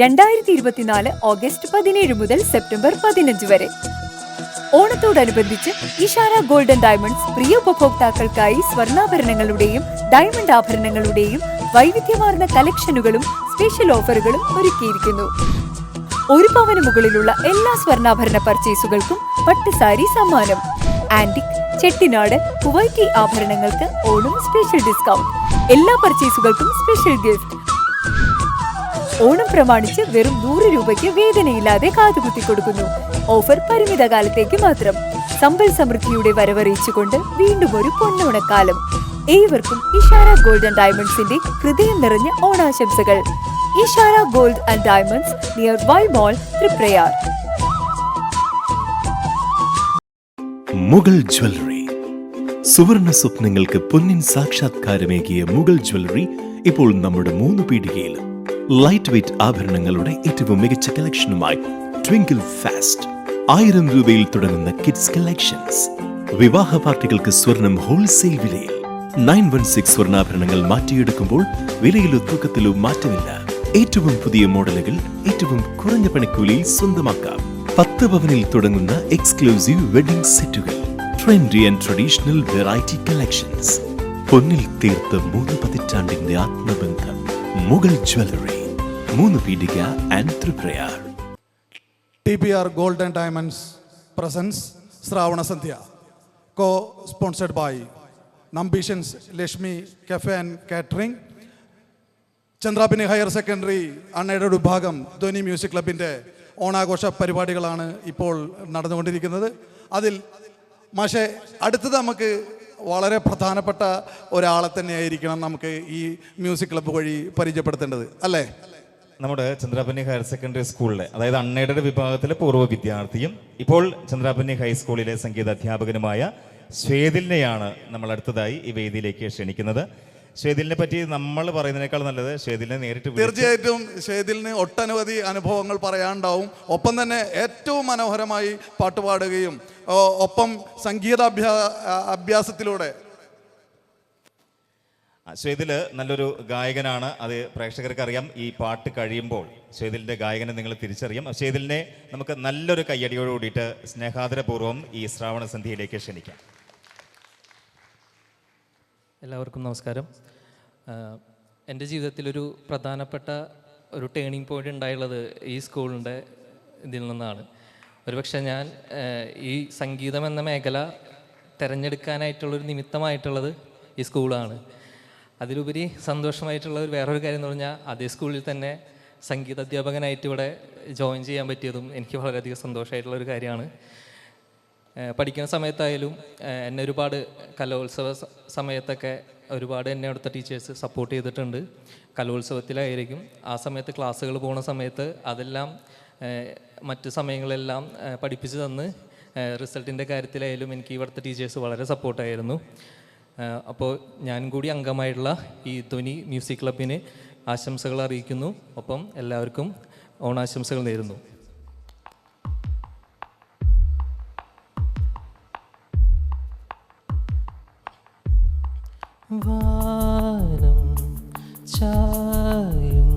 2024 ഓഗസ്റ്റ് 17 മുതൽ സെപ്റ്റംബർ 15 വരെ. ഓണത്തോടനുബന്ധിച്ച് ഇഷാര ഗോൾഡ് ആൻഡ് ഡയമണ്ട്സ് പ്രിയ ഉപഭോക്താക്കൾക്കായി സ്വർണ്ണാഭരണങ്ങളുടെയും ഡയമണ്ട് ആഭരണങ്ങളുടെയും വൈവിധ്യമാർന്ന കളക്ഷനുകളും സ്പെഷ്യൽ ഓഫറുകളും ഒരുക്കിയിരിക്കുന്നു. 1 പവന് മുകളിലുള്ള എല്ലാ സ്വർണ്ണാഭരണ പർച്ചേസുകൾക്കും പട്ടുസാരി സമ്മാനം. ആന്റിക്, ചെട്ടിനാട്, കുവൈറ്റി ആഭരണങ്ങൾക്ക് ഓണം സ്പെഷ്യൽ ഡിസ്കൗണ്ട്. എല്ലാ പർച്ചേസുകൾക്കും സ്പെഷ്യൽ ഗിഫ്റ്റ്. ഓണം പ്രമാണിച്ച് വെറും 100 രൂപയ്ക്ക് വേദനയില്ലാതെ കാതുകുത്തി കൊടുക്കുന്നു. ഓഫർ പരിമിത കാലത്തേക്ക് മാത്രം. സമ്പൽ സമൃദ്ധിയുടെ വരവറിയിച്ചുകൊണ്ട് വീണ്ടും ഒരു പൊന്നോണക്കാലം. ഏവർക്കും ഇഷാര ഗോൾഡ് ആൻഡ് ഡയമണ്ട്സിന്റെ ഹൃദയം നിറഞ്ഞ ഓണാശംസകൾ. Ishara gold and diamonds, near Y mall, Triprayar. Mughal jewellery. സുവർണ സ്വപ്നങ്ങൾക്ക് പൊന്നിൻ സാക്ഷാത്കാരമേകിയ മുഗൾ ജ്വല്ലറി ഇപ്പോൾ നമ്മുടെ 3 പീടികയിലും. ലൈറ്റ് വെയ്റ്റ് ആഭരണങ്ങളുടെ ഏറ്റവും മികച്ച കളക്ഷനുമായി ട്വിങ്കിൾ ഫാസ്റ്റ്. 1000 രൂപയിൽ തുടങ്ങുന്ന കിഡ്സ് കളക്ഷൻസ്. വിവാഹ പാർട്ടികൾക്ക് സ്വർണം ഹോൾസെയിൽ വിലയിൽ. 916 സ്വർണ്ണാഭരണങ്ങൾ മാറ്റിയെടുക്കുമ്പോൾ വിലയിലോ തൂക്കത്തിലോ മാറ്റമില്ല. ഏറ്റവും പുതിയ മോഡലുകൾ ഏറ്റവും കുറഞ്ഞ പണിക്കൂലിയിൽ സ്വന്തമാക്കാം. 10 പവനിൽ തുടങ്ങുന്ന എക്സ്ക്ലൂസീവ് വെഡിംഗ് സെറ്റുകൾ. Trendy and traditional variety collections. പൊന്നിൽ തീർത്ത 3 പതിറ്റാണ്ടിന്റെ ആത്മബന്ധം. മുഗൾ ജ്വല്ലറി, 3 പീടിക and Triprayar. TPR Gold and Diamonds presents Shravana Sandhya, co-sponsored by Nambitions Leshmi Cafe and Catering, Chandrapini higher secondary unaided വിഭാഗം ധ്വനി മ്യൂസിക് ക്ലബിൻ്റെ ഓണാഘോഷ പരിപാടികളാണ് ഇപ്പോൾ നടന്നുകൊണ്ടിരിക്കുന്നത്. അതിൽ മാഷെ അടുത്തത് നമുക്ക് വളരെ പ്രധാനപ്പെട്ട ഒരാളെ തന്നെയായിരിക്കണം നമുക്ക് ഈ മ്യൂസിക് ക്ലബ്ബ് വഴി പരിചയപ്പെടുത്തേണ്ടത്, അല്ലേ? നമ്മുടെ ചന്ദ്രാപിന്നി ഹയർ സെക്കൻഡറി സ്കൂളിലെ, അതായത് അൺഎയ്ഡഡ് വിഭാഗത്തിലെ പൂർവ്വ വിദ്യാർത്ഥിയും ഇപ്പോൾ ചന്ദ്രാപിന്നി ഹൈസ്കൂളിലെ സംഗീത അധ്യാപകനുമായ ശ്വേതിലിനെയാണ് നമ്മൾ അടുത്തതായി ഈ വേദിയിലേക്ക് ക്ഷണിക്കുന്നത്. ശ്വേതിലിനെ പറ്റി നമ്മൾ പറയുന്നതിനേക്കാൾ നല്ലത് ശ്വേതിലിനെ നേരിട്ട് തീർച്ചയായിട്ടും ശ്വേതിലിന് ഒട്ടനവധി അനുഭവങ്ങൾ പറയാനുണ്ടാവും. ഒപ്പം തന്നെ ഏറ്റവും മനോഹരമായി പാട്ടുപാടുകയും ഒപ്പം സംഗീത അഭ്യാസത്തിലൂടെ ശ്വേതിൽ നല്ലൊരു ഗായകനാണ്. അത് പ്രേക്ഷകർക്ക് അറിയാം. ഈ പാട്ട് കഴിയുമ്പോൾ ശ്വേതിലിൻ്റെ ഗായകനെ നിങ്ങൾ തിരിച്ചറിയാം. ശ്വേതിലിനെ നമുക്ക് നല്ലൊരു കയ്യടിയോട് കൂടിയിട്ട് സ്നേഹാദരപൂർവ്വം ഈ ശ്രാവണ സന്ധ്യയിലേക്ക് ക്ഷണിക്കാം. എല്ലാവർക്കും നമസ്കാരം. എൻ്റെ ജീവിതത്തിലൊരു പ്രധാനപ്പെട്ട ഒരു ടേണിംഗ് പോയിൻ്റ് ഉണ്ടായുള്ളത് ഈ സ്കൂളിൻ്റെ ഇതിൽ നിന്നാണ്. ഒരുപക്ഷെ ഞാൻ ഈ സംഗീതം എന്ന മേഖല തിരഞ്ഞെടുക്കാനായിട്ടുള്ളൊരു നിമിത്തമായിട്ടുള്ളത് ഈ സ്കൂളാണ്. അതിലുപരി സന്തോഷമായിട്ടുള്ള വേറൊരു കാര്യം എന്ന് പറഞ്ഞാൽ അതേ സ്കൂളിൽ തന്നെ സംഗീത അധ്യാപകനായിട്ട് ഇവിടെ ജോയിൻ ചെയ്യാൻ പറ്റിയതും എനിക്ക് വളരെയധികം സന്തോഷമായിട്ടുള്ളൊരു കാര്യമാണ്. പഠിക്കുന്ന സമയത്തായാലും എന്നെ ഒരുപാട് കലോത്സവ സമയത്തൊക്കെ ഒരുപാട് എന്നെ അവിടുത്തെ ടീച്ചേഴ്സ് സപ്പോർട്ട് ചെയ്തിട്ടുണ്ട്. കലോത്സവത്തിലായിരിക്കും ആ സമയത്ത് ക്ലാസ്സുകൾ പോകുന്ന സമയത്ത് അതെല്ലാം മറ്റ് സമയങ്ങളെല്ലാം പഠിപ്പിച്ച് തന്ന് റിസൾട്ടിൻ്റെ കാര്യത്തിലായാലും എനിക്ക് ഇവിടുത്തെ ടീച്ചേഴ്സ് വളരെ സപ്പോർട്ടായിരുന്നു. അപ്പോൾ ഞാനും കൂടി അംഗമായിട്ടുള്ള ഈ ധ്വനി മ്യൂസിക് ക്ലബിന് ആശംസകൾ അറിയിക്കുന്നു. ഒപ്പം എല്ലാവർക്കും ഓണാശംസകൾ നേരുന്നു. വാനം ചായും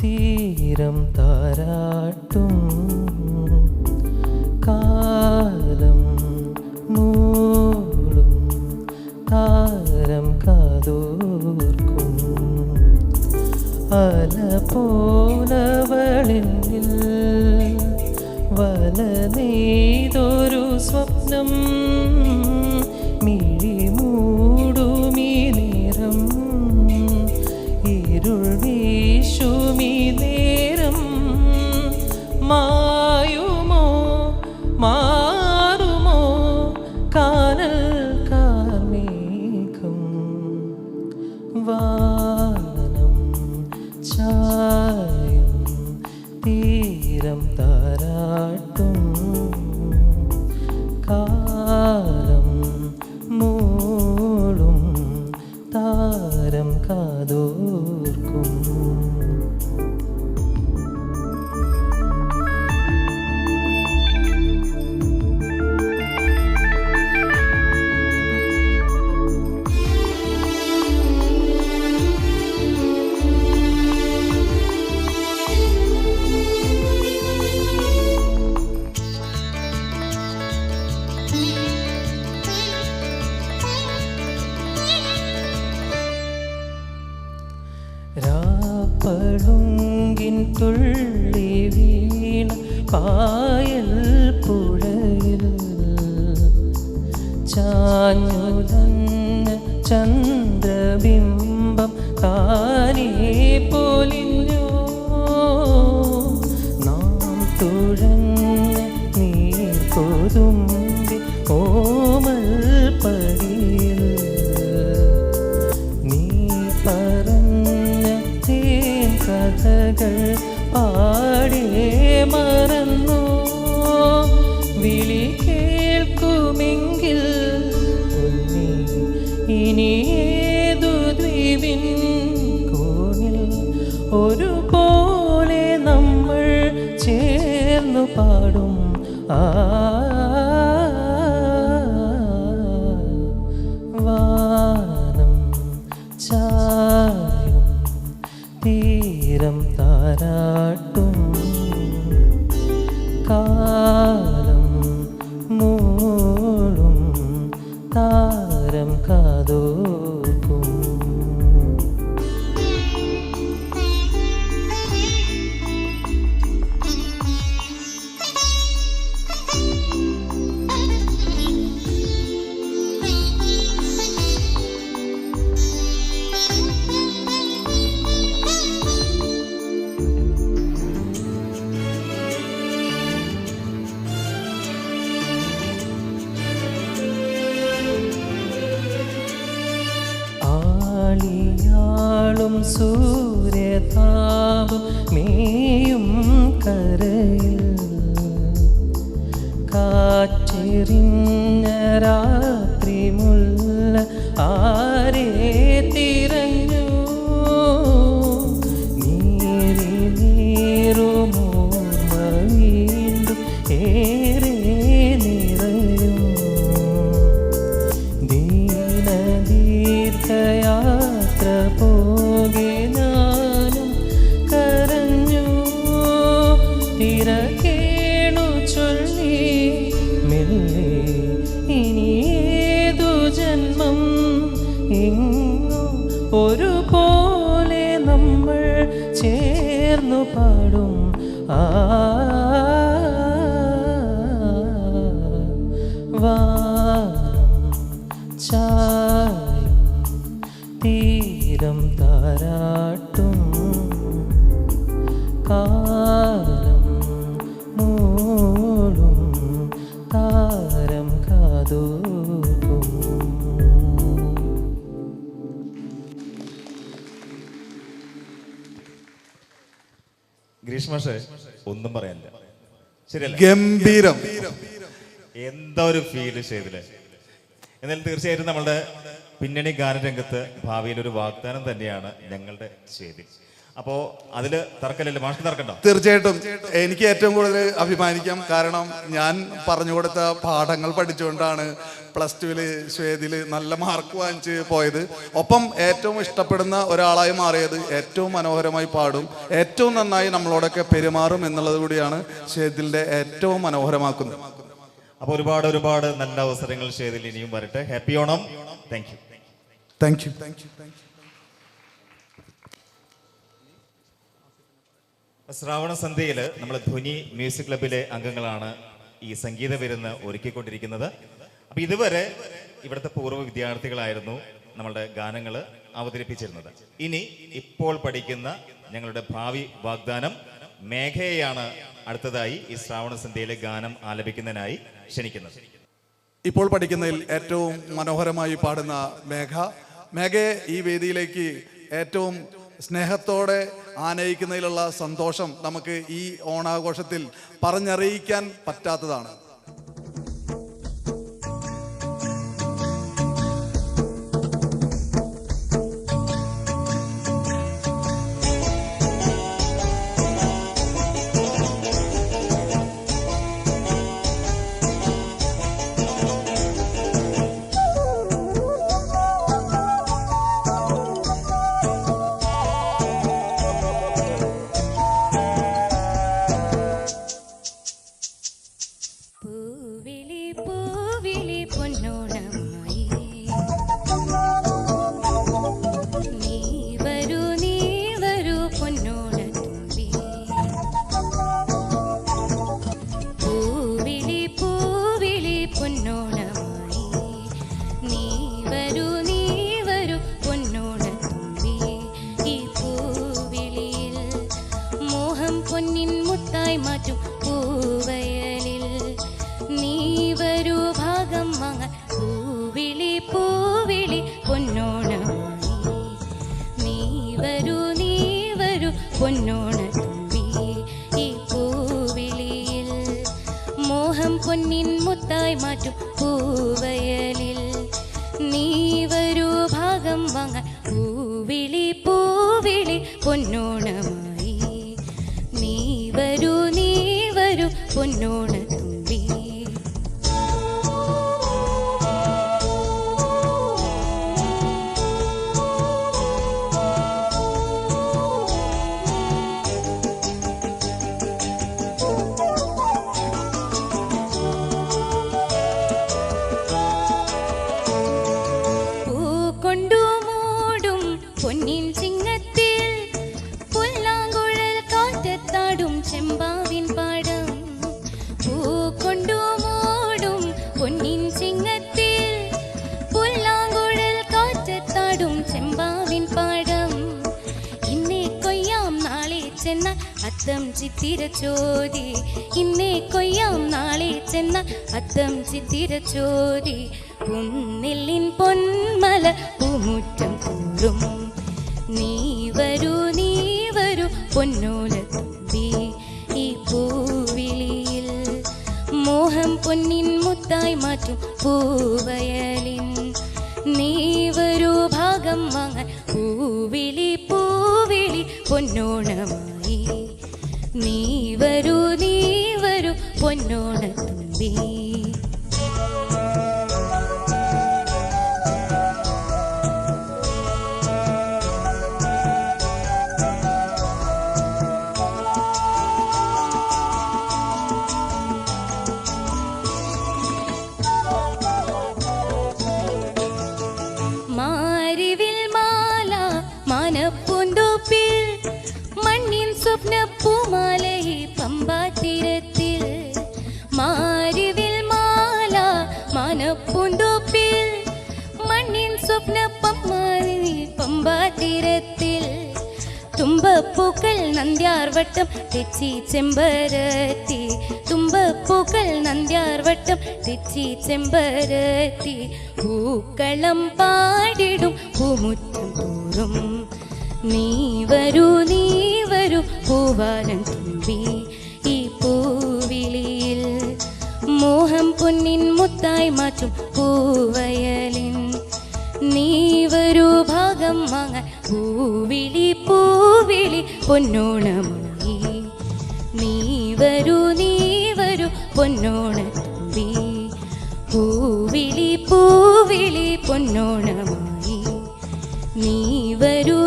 തീരം താരാട്ടും കാലം മൂളും താരം കാതോർക്കും അല പോലവളിൽ വല നെയ്തൊരു സ്വപ്നം മിഴി മൂടുമീ നേരം ഇരുൾ വീശുമീ നേരം മായുമോ മാറുമോ കാനൽ കാർമേഘം തുള്ളി വീണ പായൽ പുഴയിൽ ചാഞ്ഞുലഞ്ഞ ചന്ദ്രബിംബം താനേ പൊലിഞ്ഞു നാം തുഴഞ്ഞ നീർക്കൊതുമ്പി ഓമൽ പടിയിൽ നീ പറഞ്ഞ തേൻ കഥകൾ പാടേ മറന്നു വിളി കേൾക്കുമെങ്കിൽ പൊന്നേ ഇനി ഏതു ദ്വീപിൻ കോണിൽ ഒരുപോലെ നമ്മൾ ചേർന്നു പാടും വാനം ചായും തീരം താരാട്ടും കാലം മൂളും താരം കാതോർക്കും ആളിയാളും സൂര്യതാപം മേയും കരയിൽ കാറ്റെറിഞ്ഞ രാത്രി മുല്ല ആരെ തിരഞ്ഞു നീറി നീറുമോർമ്മ വീണ്ടും ഏറെ നിറയും ദീർഘയാത്ര പോകെ ഞാനും കരഞ്ഞു തിരക്കേണു ചൊല്ലി മെല്ലെ ഇനി ഏതു ജന്മം എങ്ങോ ഒരുപോലെ നമ്മൾ ചേർന്നു പാടും വാനം ചായും തീരം താരാട്ടും കാലം മൂളും താരം കാതോർക്കും. ഗ്രീഷ്മാഷേ ഒന്നും പറയാനില്ല, ശരിയല്ല? ഗംഭീരം. എന്താ ഒരു ഫീല് ചെയ്തില്ലേ. എന്നാലും തീർച്ചയായിട്ടും നമ്മളുടെ പിന്നണി ഗാനരംഗത്ത് ഭാവിയിൽ ഒരു വാഗ്ദാനം തന്നെയാണ് ഞങ്ങളുടെ ചെയ്തി. അപ്പോൾ അതിൽ തർക്കമില്ലല്ലോ, മാഷ്ക്ക് തർക്കണ്ടോ? തീർച്ചയായിട്ടും എനിക്ക് ഏറ്റവും കൂടുതൽ അഭിമാനിക്കാം. കാരണം ഞാൻ പറഞ്ഞു കൊടുത്ത പാഠങ്ങൾ പഠിച്ചുകൊണ്ടാണ് +2 ശ്വേതിൽ നല്ല മാർക്ക് വാങ്ങിച്ച് പോയത്. ഒപ്പം ഏറ്റവും ഇഷ്ടപ്പെടുന്ന ഒരാളായി മാറിയത്. ഏറ്റവും മനോഹരമായി പാടും, ഏറ്റവും നന്നായി നമ്മളോടൊക്കെ പെരുമാറും എന്നുള്ളത് കൂടിയാണ് ശ്വേതിലിൻ്റെ ഏറ്റവും മനോഹരമാക്കുന്നത്. അപ്പോൾ ഒരുപാട് ഒരുപാട് നല്ല അവസരങ്ങൾ ശ്വേതിൽ ഇനിയും വരട്ടെ. Happy Onam. Thank you. Thank you. Shravana സന്ധ്യയിൽ നമ്മൾ ധ്വനി മ്യൂസിക് ക്ലബിലെ അംഗങ്ങളാണ് ഈ സംഗീത വിരുന്ന് ഒരുക്കിക്കൊണ്ടിരിക്കുന്നത്. അപ്പോൾ ഇതുവരെ ഇവിടുത്തെ പൂർവ്വ വിദ്യാർത്ഥികളായിരുന്നു നമ്മളുടെ ഗാനങ്ങൾ അവതരിപ്പിച്ചിരുന്നത്. ഇനി ഇപ്പോൾ പഠിക്കുന്ന ഞങ്ങളുടെ ഭാവി വാഗ്ദാനം മേഘയെയാണ് അടുത്തതായി ഈ ശ്രാവണ സന്ധ്യയിലെ ഗാനം ആലപിക്കുന്നതിനായി ക്ഷണിക്കുന്നത്. ഇപ്പോൾ പഠിക്കുന്നതിൽ ഏറ്റവും മനോഹരമായി പാടുന്ന മേഘയെ ഈ വേദിയിലേക്ക് ഏറ്റവും സ്നേഹത്തോടെ ആനയിക്കുന്നതിലുള്ള സന്തോഷം നമുക്ക് ഈ ഓണാഘോഷത്തിൽ പറഞ്ഞറിയിക്കാൻ പറ്റാത്തതാണ്. പൊന്നിൻ മുത്തായി മാറ്റും പൂവയലിൽ നീ വരൂ ഭാഗം വാങ്ങാൻ പൂവിളി പൂവിളി പൊന്നോണമായി നീ വരൂ പൊന്നോണത്തുമ്പി പൊന്നിൻ ചിങ്ങത്തിൽ പുല്ലാങ്കുഴൽ കാറ്റത്താടും ചെമ്പാവിൻ പാടം പൂക്കൊണ്ടു മൂടും പൊന്നിൻ ചിങ്ങത്തിൽ പുല്ലാങ്കുഴൽ കാറ്റത്താടും ചെമ്പാവിൻ പാടം ഇന്നേ കൊയ്യാം നാളെ ചെന്ന അത്തം ചിത്തിര ചോതി ഇന്നേ കൊയ്യാം നാളെ ചെന്ന അത്തം ചിത്തിര ചോതി പുന്നെല്ലിൻ പൊന്മല പൂമുറ്റം കൂറും നീ വരൂ പൊന്നോലത്തുമ്പി ഈ പൂവിളിയിൽ മോഹം പൊന്നിൻ മുത്തായി മാറ്റും പൂവയലിൻ നീ വരൂ ഭാഗം വാങ്ങാൻ പൂവിളി പൂവിളി പൊന്നോണമായി നീ വരൂ പൊന്നോണത്തുമ്പി മാനപ്പൂന്തോപ്പിൽ മണ്ണിൻ സ്വപ്നപ്പൂമാലയെ പമ്പാതീരത്തിൽ മാരിവിൽ മാല മാനപ്പൂന്തോപ്പിൽ മണ്ണിൻ സ്വപ്നപ്പൂമാലയെ പമ്പാതീരത്തിൽ തുമ്പപ്പൂക്കൾ നന്ദ്യാർവട്ടം തെച്ചി ചെമ്പരത്തി തുമ്പപ്പൂക്കൾ നന്ദ്യാർവട്ടം തെച്ചി ചെമ്പരത്തി പൂക്കളം പാടിടും പൂമുറ്റം തോറും നീ വരൂ പൂവാലൻ തുമ്പി ഈ പൂവിളിയിൽ മോഹം പൊന്നിൻ മുത്തായി മാറ്റും പൂവയലിൻ നീ വരൂ ഭാഗം വാങ്ങാൻ പൂവിളി പൂവിളി പൊന്നോണമായി നീ വരൂ പൊന്നോണത്തുമ്പി പൂവിളി പൂവിളി പൊന്നോണമായി നീ വരൂ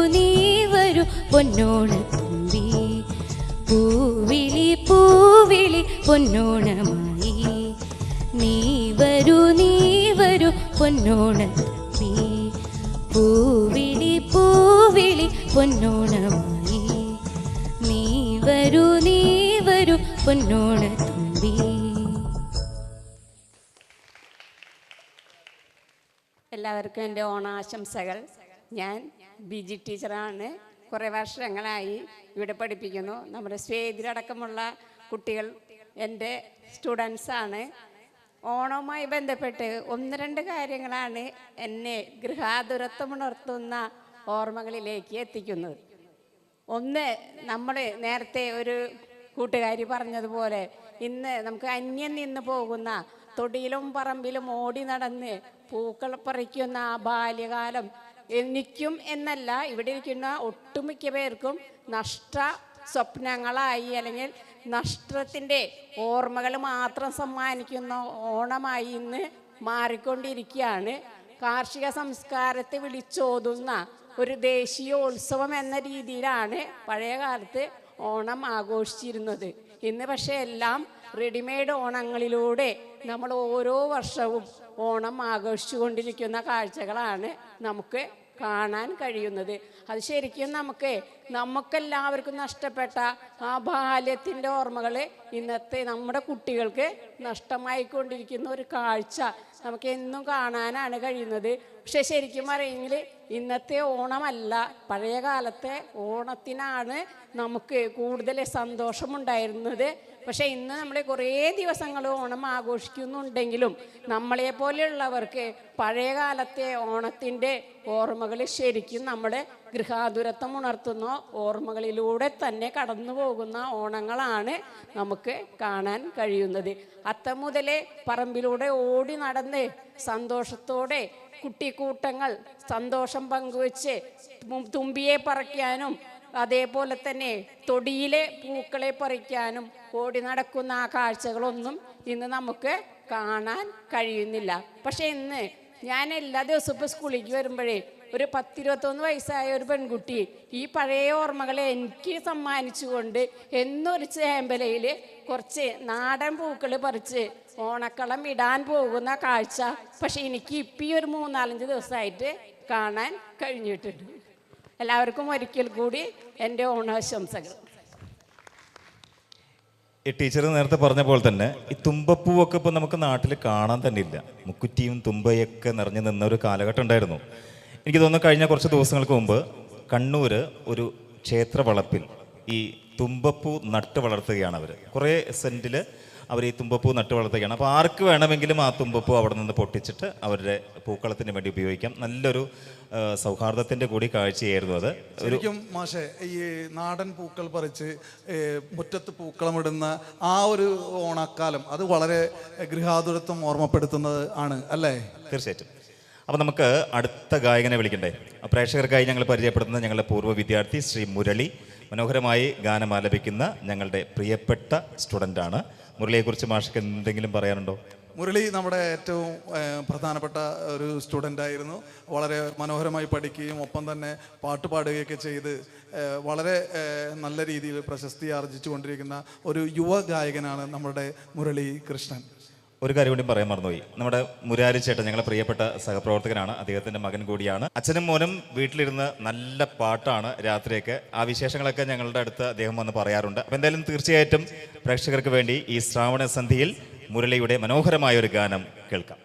പൊന്നോണത്തുമ്പി പൂവിളി പൂവിളി പൊന്നോണമായി നീ വരൂ പൊന്നോണത്തുമ്പി പൂവിളി പൂവിളി പൊന്നോണമായി നീ വരൂ പൊന്നോണത്തുമ്പി. എല്ലാവർക്കും എൻ്റെ ഓണാശംസകൾ. ഞാൻ ബിജി ടീച്ചറാണ്. കുറേ വർഷങ്ങളായി ഇവിടെ പഠിപ്പിക്കുന്നു. നമ്മുടെ സ്വേദിലടക്കമുള്ള കുട്ടികൾ എൻ്റെ സ്റ്റുഡൻസാണ്. ഓണവുമായി ബന്ധപ്പെട്ട് ഒന്ന് രണ്ട് കാര്യങ്ങളാണ് എന്നെ ഗൃഹാതുരത്വമുണർത്തുന്ന ഓർമ്മകളിലേക്ക് എത്തിക്കുന്നത്. ഒന്ന്, നമ്മൾ നേരത്തെ ഒരു കൂട്ടുകാരി പറഞ്ഞതുപോലെ ഇന്ന് നമുക്ക് അന്യം നിന്ന് പോകുന്ന തൊടിയിലും പറമ്പിലും ഓടി നടന്ന് പൂക്കൾ പറിക്കുന്ന ആ ബാല്യകാലം എനിക്കും എന്നല്ല ഇവിടെ ഇരിക്കുന്ന ഒട്ടുമിക്ക പേർക്കും നഷ്ട സ്വപ്നങ്ങളായി അല്ലെങ്കിൽ നഷ്ടത്തിൻ്റെ ഓർമ്മകൾ മാത്രം സമ്മാനിക്കുന്ന ഓണമായി ഇന്ന് മാറിക്കൊണ്ടിരിക്കുകയാണ്. കാർഷിക സംസ്കാരത്തെ വിളിച്ചോതുന്ന ഒരു ദേശീയോത്സവം എന്ന രീതിയിലാണ് പഴയ കാലത്ത് ഓണം ആഘോഷിച്ചിരുന്നത്. ഇന്ന് പക്ഷേ എല്ലാം റെഡിമെയ്ഡ് ഓണങ്ങളിലൂടെ നമ്മൾ ഓരോ വർഷവും ഓണം ആഘോഷിച്ചു കൊണ്ടിരിക്കുന്ന കാഴ്ചകളാണ് നമുക്ക് കാണാൻ കഴിയുന്നത്. അത് ശരിക്കും നമുക്കെല്ലാവർക്കും നഷ്ടപ്പെട്ട ആ ബാല്യത്തിൻ്റെ ഓർമ്മകൾ ഇന്നത്തെ നമ്മുടെ കുട്ടികൾക്ക് നഷ്ടമായിക്കൊണ്ടിരിക്കുന്ന ഒരു കാഴ്ച നമുക്ക് എന്നും കാണാനാണ് കഴിയുന്നത്. പക്ഷെ ശരിക്കും പറയുമെങ്കിൽ ഇന്നത്തെ ഓണമല്ല, പഴയ കാലത്തെ ഓണത്തിനാണ് നമുക്ക് കൂടുതൽ സന്തോഷമുണ്ടായിരുന്നത്. പക്ഷേ ഇന്ന് നമ്മൾ കുറേ ദിവസങ്ങൾ ഓണം ആഘോഷിക്കുന്നുണ്ടെങ്കിലും നമ്മളെപ്പോലെയുള്ളവർക്ക് പഴയ കാലത്തെ ഓണത്തിൻ്റെ ഓർമ്മകൾ ശരിക്കും നമ്മുടെ ഗൃഹാതുരത്വം ഉണർത്തുന്ന ഓർമ്മകളിലൂടെ തന്നെ കടന്നു പോകുന്ന ഓണങ്ങളാണ് നമുക്ക് കാണാൻ കഴിയുന്നത്. അത്തം മുതലേ പറമ്പിലൂടെ ഓടി നടന്ന് സന്തോഷത്തോടെ കുട്ടിക്കൂട്ടങ്ങൾ സന്തോഷം പങ്കുവെച്ച് തുമ്പിയെ പറിക്കാനും അതേപോലെ തന്നെ തൊടിയിലെ പൂക്കളെ പറിക്കാനും ഓടി നടക്കുന്ന ആ കാഴ്ചകളൊന്നും ഇന്ന് നമുക്ക് കാണാൻ കഴിയുന്നില്ല. പക്ഷേ ഇന്ന് ഞാൻ എല്ലാ ദിവസവും ഇപ്പോൾ സ്കൂളിലേക്ക് വരുമ്പോഴേ ഒരു 10-21 വയസ്സായ ഒരു പെൺകുട്ടി ഈ പഴയ ഓർമ്മകളെ എനിക്ക് സമ്മാനിച്ചുകൊണ്ട് എന്നൊരു ചേമ്പലയിൽ കുറച്ച് നാടൻ പൂക്കൾ പറിച്ച് ഓണക്കളം ഇടാൻ പോകുന്ന കാഴ്ച പക്ഷെ എനിക്ക് ഇപ്പം ഈ ഒരു 3-4 ദിവസമായിട്ട് കാണാൻ കഴിഞ്ഞിട്ടുണ്ട്. എല്ലാവർക്കും ഒരിക്കൽ കൂടി എൻ്റെ ഓണാശംസകൾ. ഈ ടീച്ചർ നേരത്തെ പറഞ്ഞ പോലെ തന്നെ ഈ തുമ്പപ്പൂവൊക്കെ ഇപ്പോൾ നമുക്ക് നാട്ടിൽ കാണാൻ തന്നെ ഇല്ല. മുക്കുറ്റിയും തുമ്പയൊക്കെ നിറഞ്ഞു നിന്ന ഒരു കാലഘട്ടം ഉണ്ടായിരുന്നു. എനിക്ക് തോന്നുന്നു കഴിഞ്ഞ കുറച്ച് ദിവസങ്ങൾക്ക് മുമ്പ് കണ്ണൂർ ഒരു ക്ഷേത്ര വളപ്പിൽ ഈ തുമ്പപ്പൂ നട്ട് വളർത്തുകയാണ് അവർ. കുറേ സെൻറ്റിൽ അവർ ഈ തുമ്പപ്പൂ നട്ട് വളർത്തുകയാണ്. അപ്പോൾ ആർക്ക് വേണമെങ്കിലും ആ തുമ്പപ്പൂ അവിടെ നിന്ന് പൊട്ടിച്ചിട്ട് അവരുടെ പൂക്കളത്തിന് വേണ്ടി ഉപയോഗിക്കാം. നല്ലൊരു സൗഹാർദ്ദത്തിൻ്റെ കൂടി കാഴ്ചയായിരുന്നു അത്. ശരിക്കും മാഷെ ഈ നാടൻ പൂക്കൾ പറിച്ച് മുറ്റത്ത് പൂക്കളമിടുന്ന ആ ഒരു ഓണക്കാലം അത് വളരെ ഗൃഹാതുരത്വം ഓർമ്മപ്പെടുത്തുന്നത് ആണ് അല്ലേ? തീർച്ചയായിട്ടും. അപ്പോൾ നമുക്ക് അടുത്ത ഗായകനെ വിളിക്കണ്ടേ? പ്രേക്ഷകർക്കായി ഞങ്ങൾ പരിചയപ്പെടുത്തുന്ന ഞങ്ങളുടെ പൂർവ്വ വിദ്യാർത്ഥി ശ്രീ മുരളി മനോഹരമായി ഗാനം ആലപിക്കുന്ന ഞങ്ങളുടെ പ്രിയപ്പെട്ട സ്റ്റുഡൻ്റാണ്. മുരളിയെക്കുറിച്ച് മാഷക്ക് എന്തെങ്കിലും പറയാനുണ്ടോ? മുരളി നമ്മുടെ ഏറ്റവും പ്രധാനപ്പെട്ട ഒരു സ്റ്റുഡൻ്റായിരുന്നു. വളരെ മനോഹരമായി പഠിക്കുകയും ഒപ്പം തന്നെ പാട്ട് പാടുകയൊക്കെ ചെയ്ത് വളരെ നല്ല രീതിയിൽ പ്രശസ്തി ആർജിച്ചു കൊണ്ടിരിക്കുന്ന ഒരു യുവ ഗായകനാണ് നമ്മുടെ മുരളി കൃഷ്ണൻ. ഒരു കാര്യം കൂടി പറയാൻ മറന്നുപോയി. നമ്മുടെ മുരാരി ചേട്ടൻ ഞങ്ങളുടെ പ്രിയപ്പെട്ട സഹപ്രവർത്തകനാണ്, അദ്ദേഹത്തിൻ്റെ മകൻ കൂടിയാണ്. അച്ഛനും മോനും വീട്ടിലിരുന്ന് നല്ല പാട്ടാണ് രാത്രിയൊക്കെ. ആ വിശേഷങ്ങളൊക്കെ ഞങ്ങളുടെ അടുത്ത് അദ്ദേഹം വന്ന് പറയാറുണ്ട്. അപ്പോൾ എന്തായാലും തീർച്ചയായിട്ടും പ്രേക്ഷകർക്ക് വേണ്ടി ഈ ശ്രാവണ സന്ധ്യയിൽ മുരളിയുടെ മനോഹരമായ ഒരു ഗാനം കേൾക്കാം.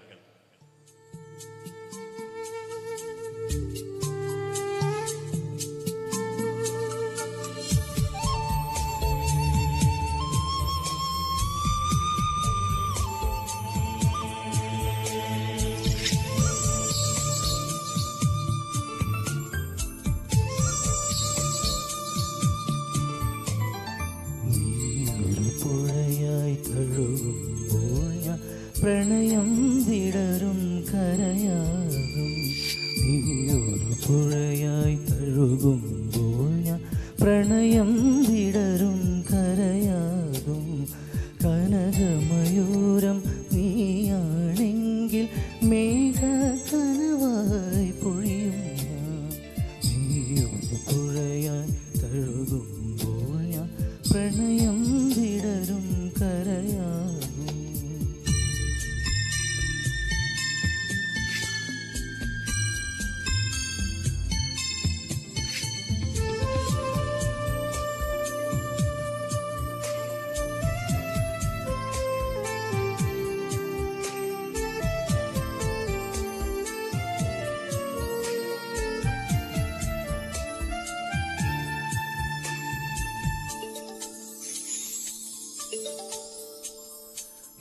പ്രണയം വിടരും കരയാകും, നീയൊരു പുഴയായി തഴുകുമ്പോൾ ഞാൻ പ്രണയം വിടരും കരയാകും. കനകമയൂരം നീയാണെങ്കിൽ മേഘകനവായി പൊഴിയും ഞാൻ. നീയൊരു പുഴയായി തഴുകുമ്പോൾ ഞാൻ പ്രണയം വിടരും കരയാകും.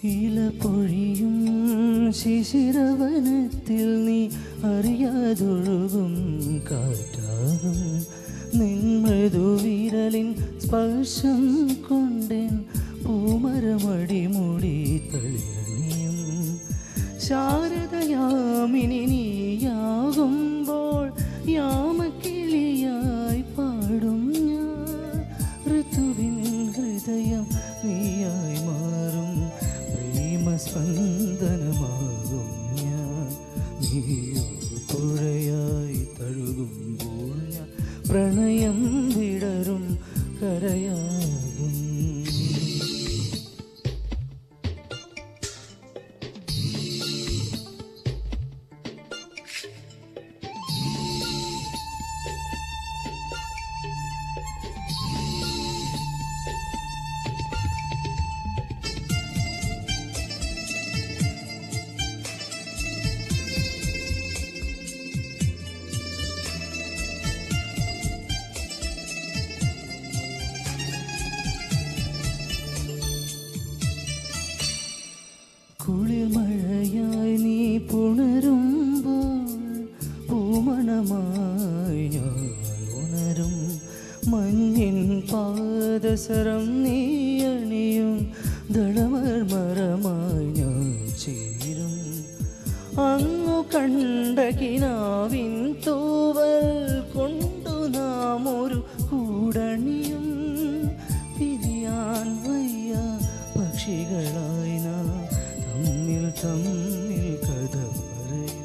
ഇല പൊഴിയും ശിശിരവനത്തിൽ നീ അറിയാതൊഴുകും കാറ്റാകും. നിൻ മൃദുവിരലിൻ സ്പർശം കൊണ്ടൻ പൂമരമടി മുടി തളിരണിയും. ശാരദയാമിനി നീയാകുമ്പോൾ യാമക്കിളിയായി പാടും ഞാൻ. ഋതുവിൻ ഹൃദയം നീയായി മാറും, പ്രേമസ്പന്ദനമാകും ഞാൻ. നീയൊരു പുഴയായി തഴുകുമ്പോൾ ഞാൻ പ്രണയം വിടരും കരയാകും. അവസരം നീ അണിയും ദളമർമരമായി ഞാൻ ചേരും അങ്ങു കണ്ട കിനാവിൻ തൂവൽ കൊണ്ടു നാം ഒരു കൂടണിയും പിരിയാൻ വയ്യ പക്ഷികളായി നാം തമ്മിൽ തമ്മിൽ കഥ പറയും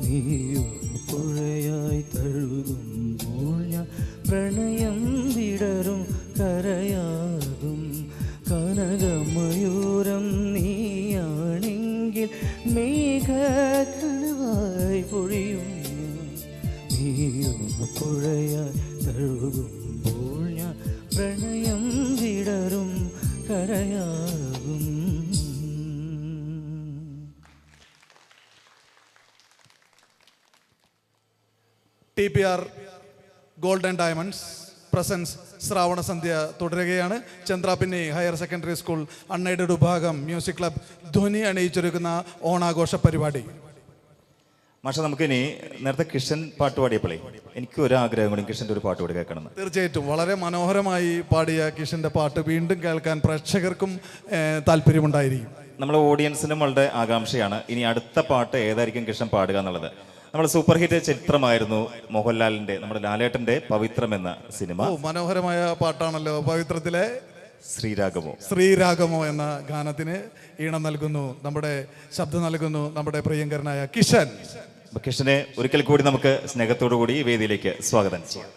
നീയൊരു പുഴയായി തഴുകുമ്പോൾ ഞാൻ പ്രണയം വിടരും കരയാകും കനകമയൂരം നീയാണെങ്കിൽ മേഘക്കണവായി പൊഴിയും നീയൊരു പുഴയായി തഴുകുമ്പോൾ ഞാൻ പ്രണയം വിടരും കരയാകും. TPR golden diamonds presents Shravana സന്ധ്യ തുടരുകയാണ്. Chandrapinni higher secondary school unaided വിഭാഗം മ്യൂസിക് ക്ലബ് ധ്വനി അണിയിച്ചൊരുക്കുന്ന ഓണാഘോഷ പരിപാടി. മാഷ, നമുക്കിനി നേരത്തെ കിഷൻ പാട്ട് പാടിയപ്പോഴേ എനിക്ക് ഒരു ആഗ്രഹം കൂടി കിഷൻ്റെ ഒരു പാട്ട് പാടി കേൾക്കണം. തീർച്ചയായിട്ടും വളരെ മനോഹരമായി പാടിയ കിഷൻ്റെ പാട്ട് വീണ്ടും കേൾക്കാൻ പ്രേക്ഷകർക്കും താല്പര്യമുണ്ടായിരിക്കും. നമ്മുടെ ഓഡിയൻസിനും വളരെ ആകാംക്ഷയാണ് ഇനി അടുത്ത പാട്ട് ഏതായിരിക്കും കിഷൻ പാടുക എന്നുള്ളത്. നമ്മുടെ സൂപ്പർ ഹിറ്റ് ചിത്രമായിരുന്നു മോഹൻലാലിന്റെ, നമ്മുടെ ലാലേട്ടന്റെ പവിത്രം എന്ന സിനിമ. മനോഹരമായ പാട്ടാണല്ലോ പവിത്രത്തിലെ ശ്രീരാഗമോ എന്ന ഗാനത്തിന് ഈണം നൽകുന്നു, നമ്മുടെ ശബ്ദം നൽകുന്നു നമ്മുടെ പ്രിയങ്കരനായ കിഷൻ. കിഷനെ ഒരിക്കൽ കൂടി നമുക്ക് സ്നേഹത്തോടു കൂടി ഈ വേദിയിലേക്ക് സ്വാഗതം ചെയ്യാം.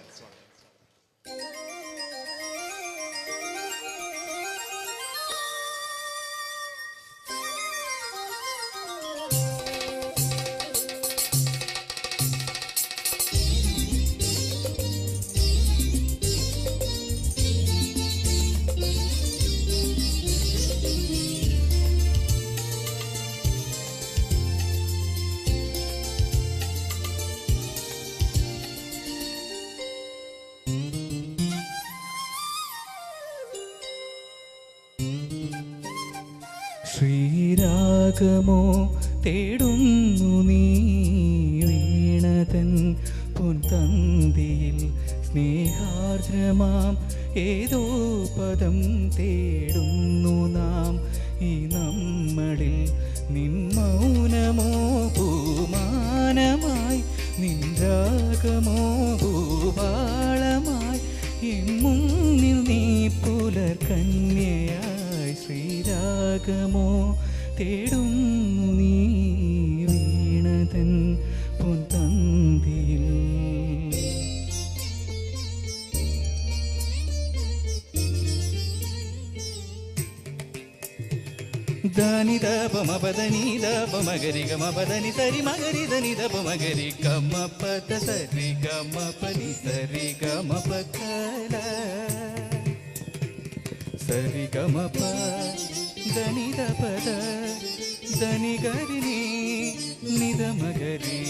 ശ്രീരാഗമോ തേടുന്നു നീ വീണതൻ പൊൻതന്തിയിൽ സ്നേഹാർദ്രമാം ഏതോ പദം തേടുന്നു നാം ഈ നമ്മളിൽ നിൻ മൗനമോ പൂമാനമായി നിൻ രാഗമോ ഭൂപാളമായി മുന്നിൽ നീ പുലർകന്യയായി ശ്രീരാഗമോ തേടുന്നു നീ വീണതൻ പൊൻതന്തിയിൽ. ധനി ദപമപദനി ദപമഗരി ഗമപദനി സരി മഗരി ധനി ദപമഗരി ഗമപദ സരി ഗമപനി സരി ഗമപകല സരി ഗമപ ധനി ദപദ ധനി ഗരിനി നിദമഗരി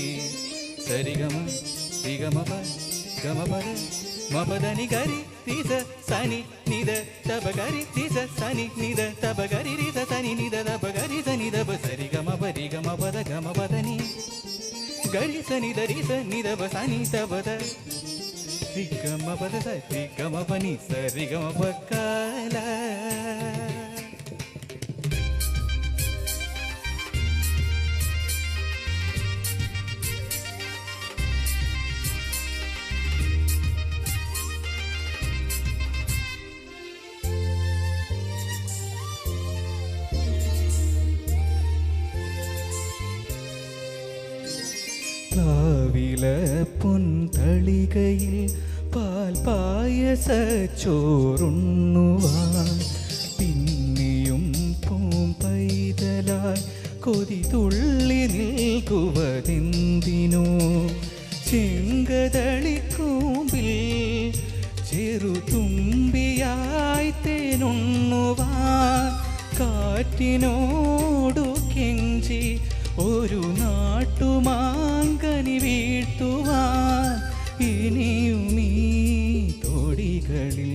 സരി ഗമ രി ഗമപ ഗമപദ മപദനി ഗരി തിസ സനി നിദ തബഗരി തിസ സനി നിദ തബഗരി രിസ സനി നിദ തബഗരി സനി ദബ സരി ഗമപരി ഗമപദ ഗമപദനി ഗരി സനി ദരി സ നിദബ സനി തബദ രി ഗമപദ സരി ഗമപനി സരി ഗമപകല. പ്ലാവില പൊൻതളികയിൽ പാൽ പായസ ചോറുണ്ണുവാൻ പിന്നെയും പൂം പൈതലായി കൊതി തുള്ളി നിൽക്കുവതെന്തിനോ ചെങ്കതളിക്കൂമ്പിൽ ചെറുതുമ്പിയായി തേനുണ്ണുവാൻ കാറ്റിനോടു കെഞ്ചി ഒരു നാട്ടുമാങ്കനി വീഴ്ത്തുവാൻ ഇനിയും ഈ തൊടികളിൽ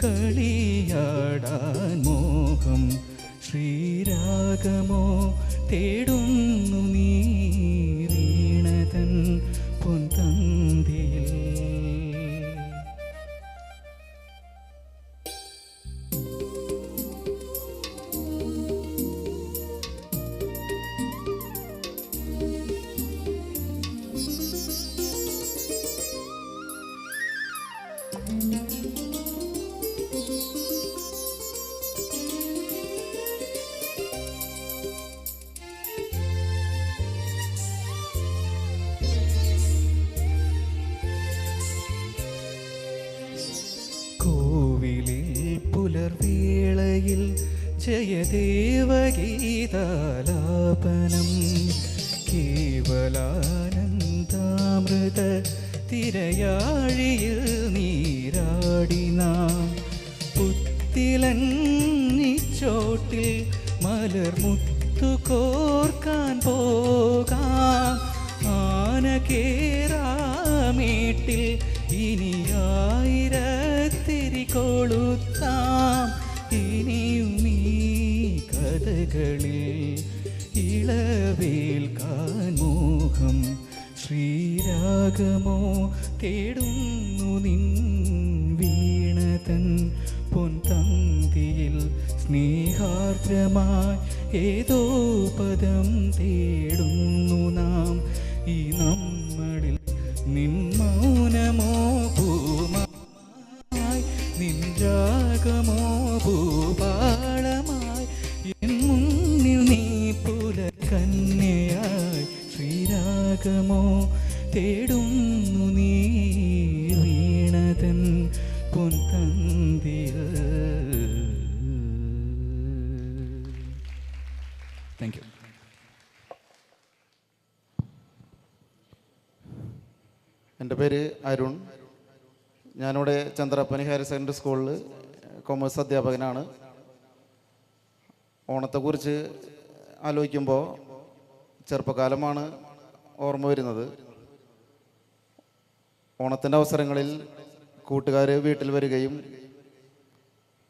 കളിയാടാൻ മോഹം ശ്രീരാഗമോ തേടുന്നു നീ വീണതൻ പൊൻതന്തിയിൽ. ജയദേവഗീതാലാപനം കേവലാനന്ദാമൃത തിരയാഴിയിൽ നീരാടിന പുത്തിലങ്ങിച്ചോട്ടിൽ മലർമുത്തു കോർക്കാൻ പോകാം ആനകേറാമേട്ടിൽ ഇനി ആയിരത്തിരി കൊളുത്താം ഇനിയും ഈ കഥകളിൽ ഇളവേൽക്കാൻ മോഹം ശ്രീരാഗമോ തേടുന്നു നിൻ വീണതൻ പൊൻതന്തിയിൽ സ്നേഹാർദ്രമായി ഏതോ പദം തേടുന്നു നാം ഈ നമ്മളിൽ നിൻ മൗനമോ ഭൂമായി നിൻ രാഗമോ ഭൂപാളമായി എൻ മുന്നിൽ നീ പുലകന്യയായി ശ്രീരാഗമോ തേടുന്നു നീ വീണതൻ പൊൻതന്തിയിൽ. Thank you. എൻ്റെ പേര് അരുൺ. ഞാനിവിടെ ചന്ദ്രാപ്പനി ഹയർ സെക്കൻഡറി സ്കൂളിൽ കൊമേഴ്സ് അധ്യാപകനാണ്. ഓണത്തെക്കുറിച്ച് ആലോചിക്കുമ്പോൾ ചെറുപ്പകാലമാണ് ഓർമ്മ വരുന്നത്. ഓണത്തിൻ്റെ അവസരങ്ങളിൽ കൂട്ടുകാർ വീട്ടിൽ വരികയും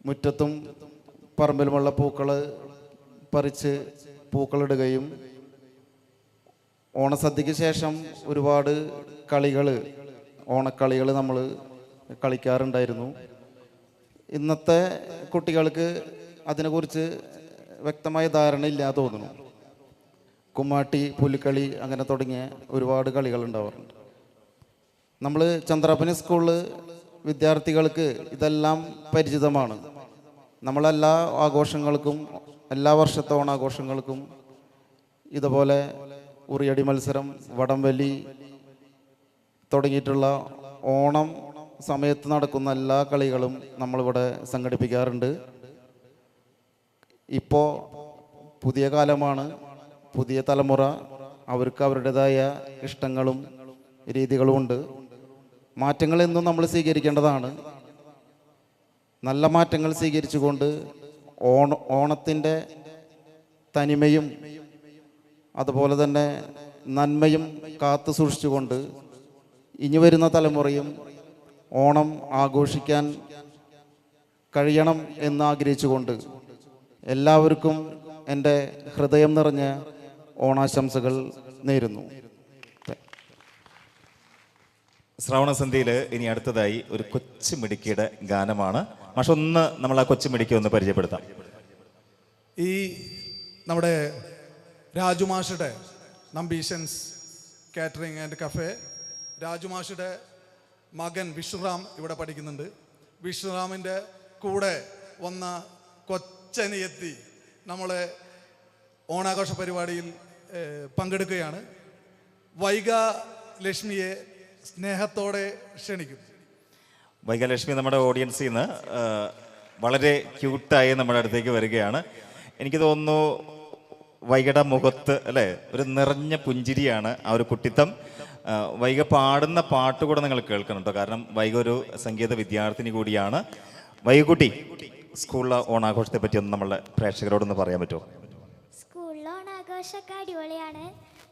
മുറ്റത്തും പറമ്പിലുമുള്ള പൂക്കൾ പറിച്ച് പൂക്കളിടുകയും ഓണസദ്യക്ക് ശേഷം ഒരുപാട് ഓണക്കളികൾ നമ്മൾ കളിക്കാറുണ്ടായിരുന്നു. ഇന്നത്തെ കുട്ടികൾക്ക് അതിനെക്കുറിച്ച് വ്യക്തമായ ധാരണയില്ല തോന്നുന്നു. കുമ്മാട്ടി, പുലിക്കളി അങ്ങനെ തുടങ്ങിയ ഒരുപാട് കളികൾ ഉണ്ടാവാറുണ്ട്. നമ്മൾ ചന്ദ്രാപ്പനി സ്കൂളിൽ വിദ്യാർത്ഥികൾക്ക് ഇതെല്ലാം പരിചിതമാണ്. നമ്മളെല്ലാ ആഘോഷങ്ങൾക്കും, എല്ലാ വർഷത്തെ ഓണാഘോഷങ്ങൾക്കും ഇതുപോലെ ഉറിയടി മത്സരം, വടംവലി തുടങ്ങിയിട്ടുള്ള ഓണം സമയത്ത് നടക്കുന്ന എല്ലാ കളികളും നമ്മളിവിടെ സംഘടിപ്പിക്കാറുണ്ട്. ഇപ്പോൾ പുതിയ കാലമാണ്, പുതിയ തലമുറ, അവർക്ക് അവരുടേതായ ഇഷ്ടങ്ങളും രീതികളുമുണ്ട്. മാറ്റങ്ങൾ എന്നും നമ്മൾ സ്വീകരിക്കേണ്ടതാണ്. നല്ല മാറ്റങ്ങൾ സ്വീകരിച്ചുകൊണ്ട് ഓണത്തിൻ്റെ തനിമയും അതുപോലെ തന്നെ നന്മയും കാത്തു സൂക്ഷിച്ചുകൊണ്ട് ഇനി വരുന്ന തലമുറയും ഓണം ആഘോഷിക്കാൻ കഴിയണം എന്ന് ആഗ്രഹിച്ചുകൊണ്ട് എല്ലാവർക്കും എൻ്റെ ഹൃദയം നിറഞ്ഞ ഓണാശംസകൾ നേരുന്നു. ശ്രാവണസന്ധ്യയിൽ ഇനി അടുത്തതായി ഒരു കൊച്ചു മിടുക്കിയുടെ ഗാനമാണ്. പക്ഷെ ഒന്ന് നമ്മൾ ആ കൊച്ചു മിടുക്കി ഒന്ന് പരിചയപ്പെടുത്താം. ഈ നമ്മുടെ രാജുമാഷുടെ നമ്പീഷൻസ് കാറ്ററിംഗ് ആൻഡ് കഫേ, രാജുമാഷുടെ മകൻ വിഷ്ണുറാം ഇവിടെ പഠിക്കുന്നുണ്ട്. വിഷ്ണുറാമിൻ്റെ കൂടെ വന്ന കൊച്ചനിയെത്തി നമ്മളെ ഓണാഘോഷ പരിപാടിയിൽ പങ്കെടുക്കുകയാണ്. വൈഗ ലക്ഷ്മിയെ സ്നേഹത്തോടെ ക്ഷണിക്കും. വൈഗലക്ഷ്മി നമ്മുടെ ഓഡിയൻസിൽ നിന്ന് വളരെ ക്യൂട്ടായി നമ്മുടെ അടുത്തേക്ക് വരികയാണ്. എനിക്ക് തോന്നുന്നു വൈഗയുടെ മുഖത്ത് അല്ലേ ഒരു നിറഞ്ഞ പുഞ്ചിരിയാണ് ആ ഒരു കുട്ടിത്തം. വൈഗ പാടുന്ന പാട്ട് കൂടെ നിങ്ങൾ കേൾക്കണം കേട്ടോ. കാരണം വൈഗ ഒരു സംഗീത വിദ്യാർത്ഥിനി കൂടിയാണ്. വൈഗക്കുട്ടി, സ്കൂളിലെ ഓണാഘോഷത്തെ പറ്റി ഒന്ന് നമ്മളെ പ്രേക്ഷകരോടൊന്ന് പറയാൻ പറ്റുമോ? സ്കൂളിലെ ഓണാഘോഷമൊക്കെ അടിപൊളിയാണ്.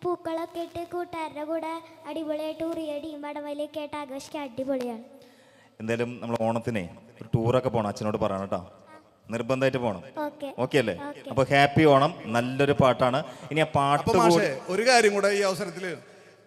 പൂക്കളൊക്കെ ഇട്ട് കൂട്ടുകാരുടെ കൂടെ അടിപൊളിയായിട്ട് ഉറിയടിയും വടംവലിയൊക്കെ ആയിട്ട് ആഘോഷിക്കാൻ അടിപൊളിയാണ്. എന്തായാലും നമ്മൾ ഓണത്തിനെ ഒരു ടൂറൊക്കെ പോകണം, അച്ഛനോട് പറയണം കേട്ടോ. നിർബന്ധമായിട്ട് പോകണം. ഓക്കെ അല്ലേ? അപ്പൊ ഹാപ്പി ഓണം. നല്ലൊരു പാട്ടാണ്. ഇനി ആ പാട്ട് ഒരു കാര്യം കൂടെ ഈ അവസരത്തിൽ,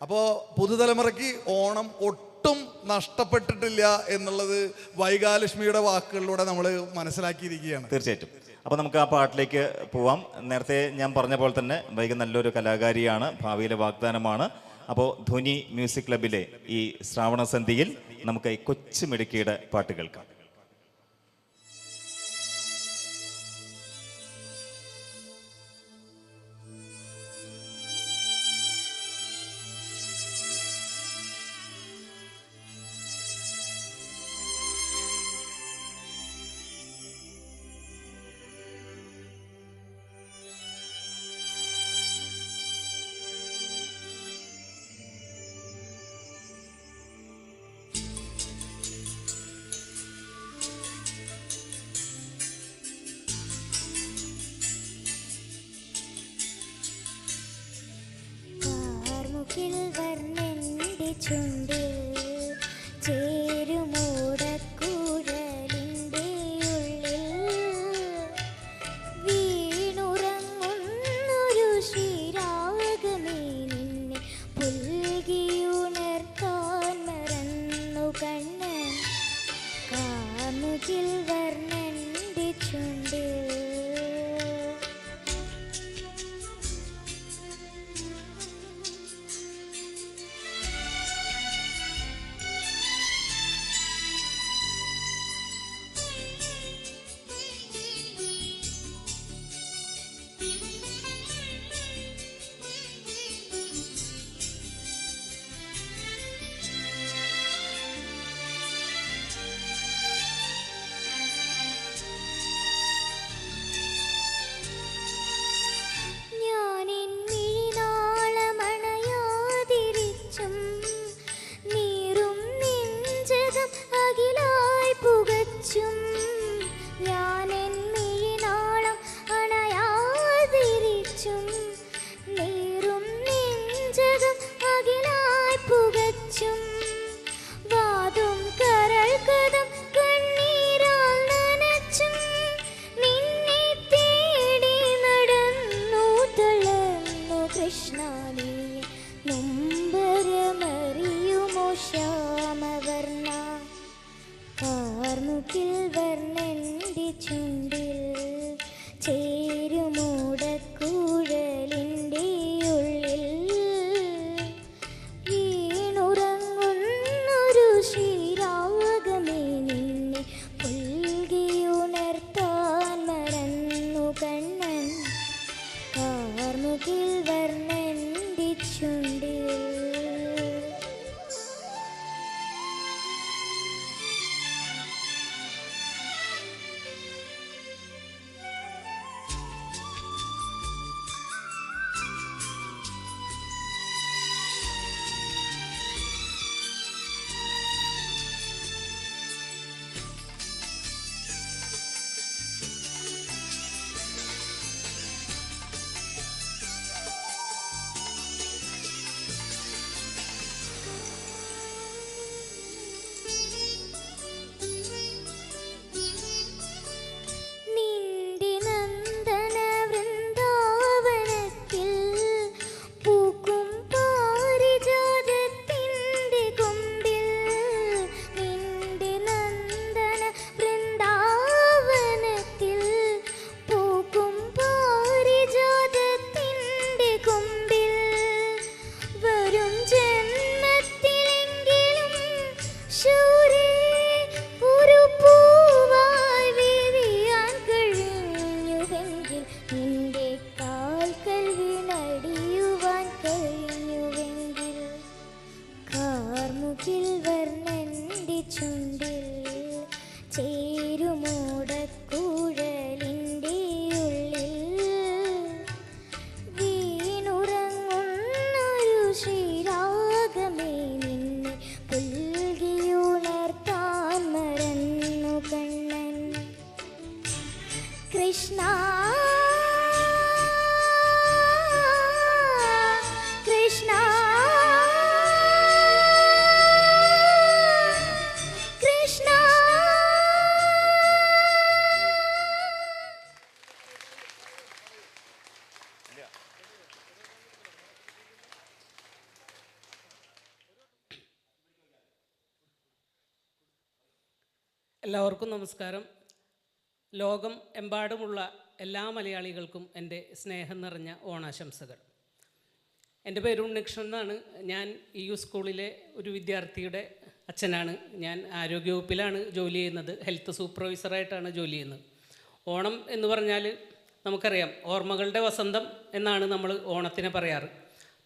അപ്പോൾ പുതുതലമുറയ്ക്ക് ഓണം ഒട്ടും നഷ്ടപ്പെട്ടിട്ടില്ല എന്നുള്ളത് വൈഗാലക്ഷ്മിയുടെ വാക്കുകളിലൂടെ നമ്മൾ മനസ്സിലാക്കിയിരിക്കുകയാണ്. തീർച്ചയായിട്ടും. അപ്പോൾ നമുക്ക് ആ പാട്ടിലേക്ക് പോവാം. നേരത്തെ ഞാൻ പറഞ്ഞ പോലെ തന്നെ വൈഗ നല്ലൊരു കലാകാരിയാണ്, ഭാവിയിലെ വാഗ്ദാനമാണ്. അപ്പോൾ ധ്വനി മ്യൂസിക് ക്ലബിലെ ഈ ശ്രാവണസന്ധ്യയിൽ നമുക്ക് ഈ കൊച്ചു മിടുക്കിയുടെ പാട്ട് കേൾക്കാം. ചുണ്ടിൽ ചേരുമോടക്കുഴലിൻ്റെ ഉള്ളിൽ വീണുറങ്ങുന്നൊരു ശ്രീരാഗമേ നിന്നെ പുൽകിയുണർത്താൻ മറന്നു കണ്ണൻ കാമുകിൽ വർണ്ണൻ്റെ ചുണ്ടിൽ. കാർമുകിൽ വർണ്ണൻ്റെ ചുണ്ടിൽ ചേരുമോടക്കുഴലിൻ്റെ ഉള്ളിൽ വീണുറങ്ങുന്നൊരു ശ്രീരാഗമേ നിന്നെ പുൽകിയുണർത്താൻ മറന്നു കണ്ണൻ കാർമുകിൽ വർണ്ണൻ്റെ ചുണ്ടിൽ. കാർമുകിൽ വർണ്ണൻ്റെ ചുണ്ടിൽ ചേരുമോടക്കുഴലിൻ്റെ ഉള്ളിൽ വീണുറങ്ങുന്നൊരു ശ്രീരാഗമേ നിന്നെ പുൽകിയുണർത്താൻ മറന്നു കണ്ണൻ കൃഷ്ണ കൃഷ്ണ എല്ലാവർക്കും നമസ്കാരം. ലോകം എമ്പാടുമുള്ള എല്ലാ മലയാളികൾക്കും എൻ്റെ സ്നേഹം നിറഞ്ഞ ഓണാശംസകൾ. എൻ്റെ പേര് ഉണ്ണികൃഷ്ണൻ എന്നാണ്. ഞാൻ ഈ സ്കൂളിലെ ഒരു വിദ്യാർത്ഥിയുടെ അച്ഛനാണ്. ഞാൻ ആരോഗ്യവകുപ്പിലാണ് ജോലി ചെയ്യുന്നത്. ഹെൽത്ത് സൂപ്പർവൈസറായിട്ടാണ് ജോലി ചെയ്യുന്നത്. ഓണം എന്ന് പറഞ്ഞാൽ നമുക്കറിയാം, ഓർമ്മകളുടെ വസന്തം എന്നാണ് നമ്മൾ ഓണത്തിനെ പറയാറ്.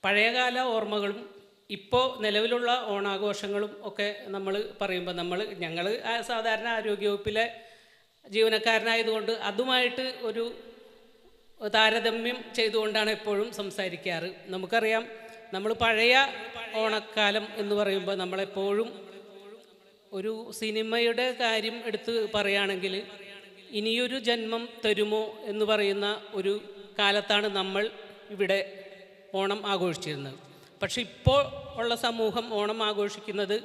പഴയകാല ഓർമ്മകളും ഇപ്പോൾ നിലവിലുള്ള ഓണാഘോഷങ്ങളും ഒക്കെ നമ്മൾ പറയുമ്പോൾ ഞങ്ങൾ സാധാരണ ആരോഗ്യവകുപ്പിലെ ജീവനക്കാരനായതുകൊണ്ട് അതുമായിട്ട് ഒരു താരതമ്യം ചെയ്തുകൊണ്ടാണ് എപ്പോഴും സംസാരിക്കാറ്. നമുക്കറിയാം, നമ്മൾ പഴയ ഓണക്കാലം എന്ന് പറയുമ്പോൾ നമ്മളെപ്പോഴും ഒരു സിനിമയുടെ കാര്യം എടുത്ത് പറയുകയാണെങ്കിൽ ഇനിയൊരു ജന്മം തരുമോ എന്ന് പറയുന്ന ഒരു കാലത്താണ് നമ്മൾ ഇവിടെ ഓണം ആഘോഷിച്ചിരുന്നത്. പക്ഷെ ഇപ്പോൾ ഉള്ള സമൂഹം ഓണം ആഘോഷിക്കുന്നത്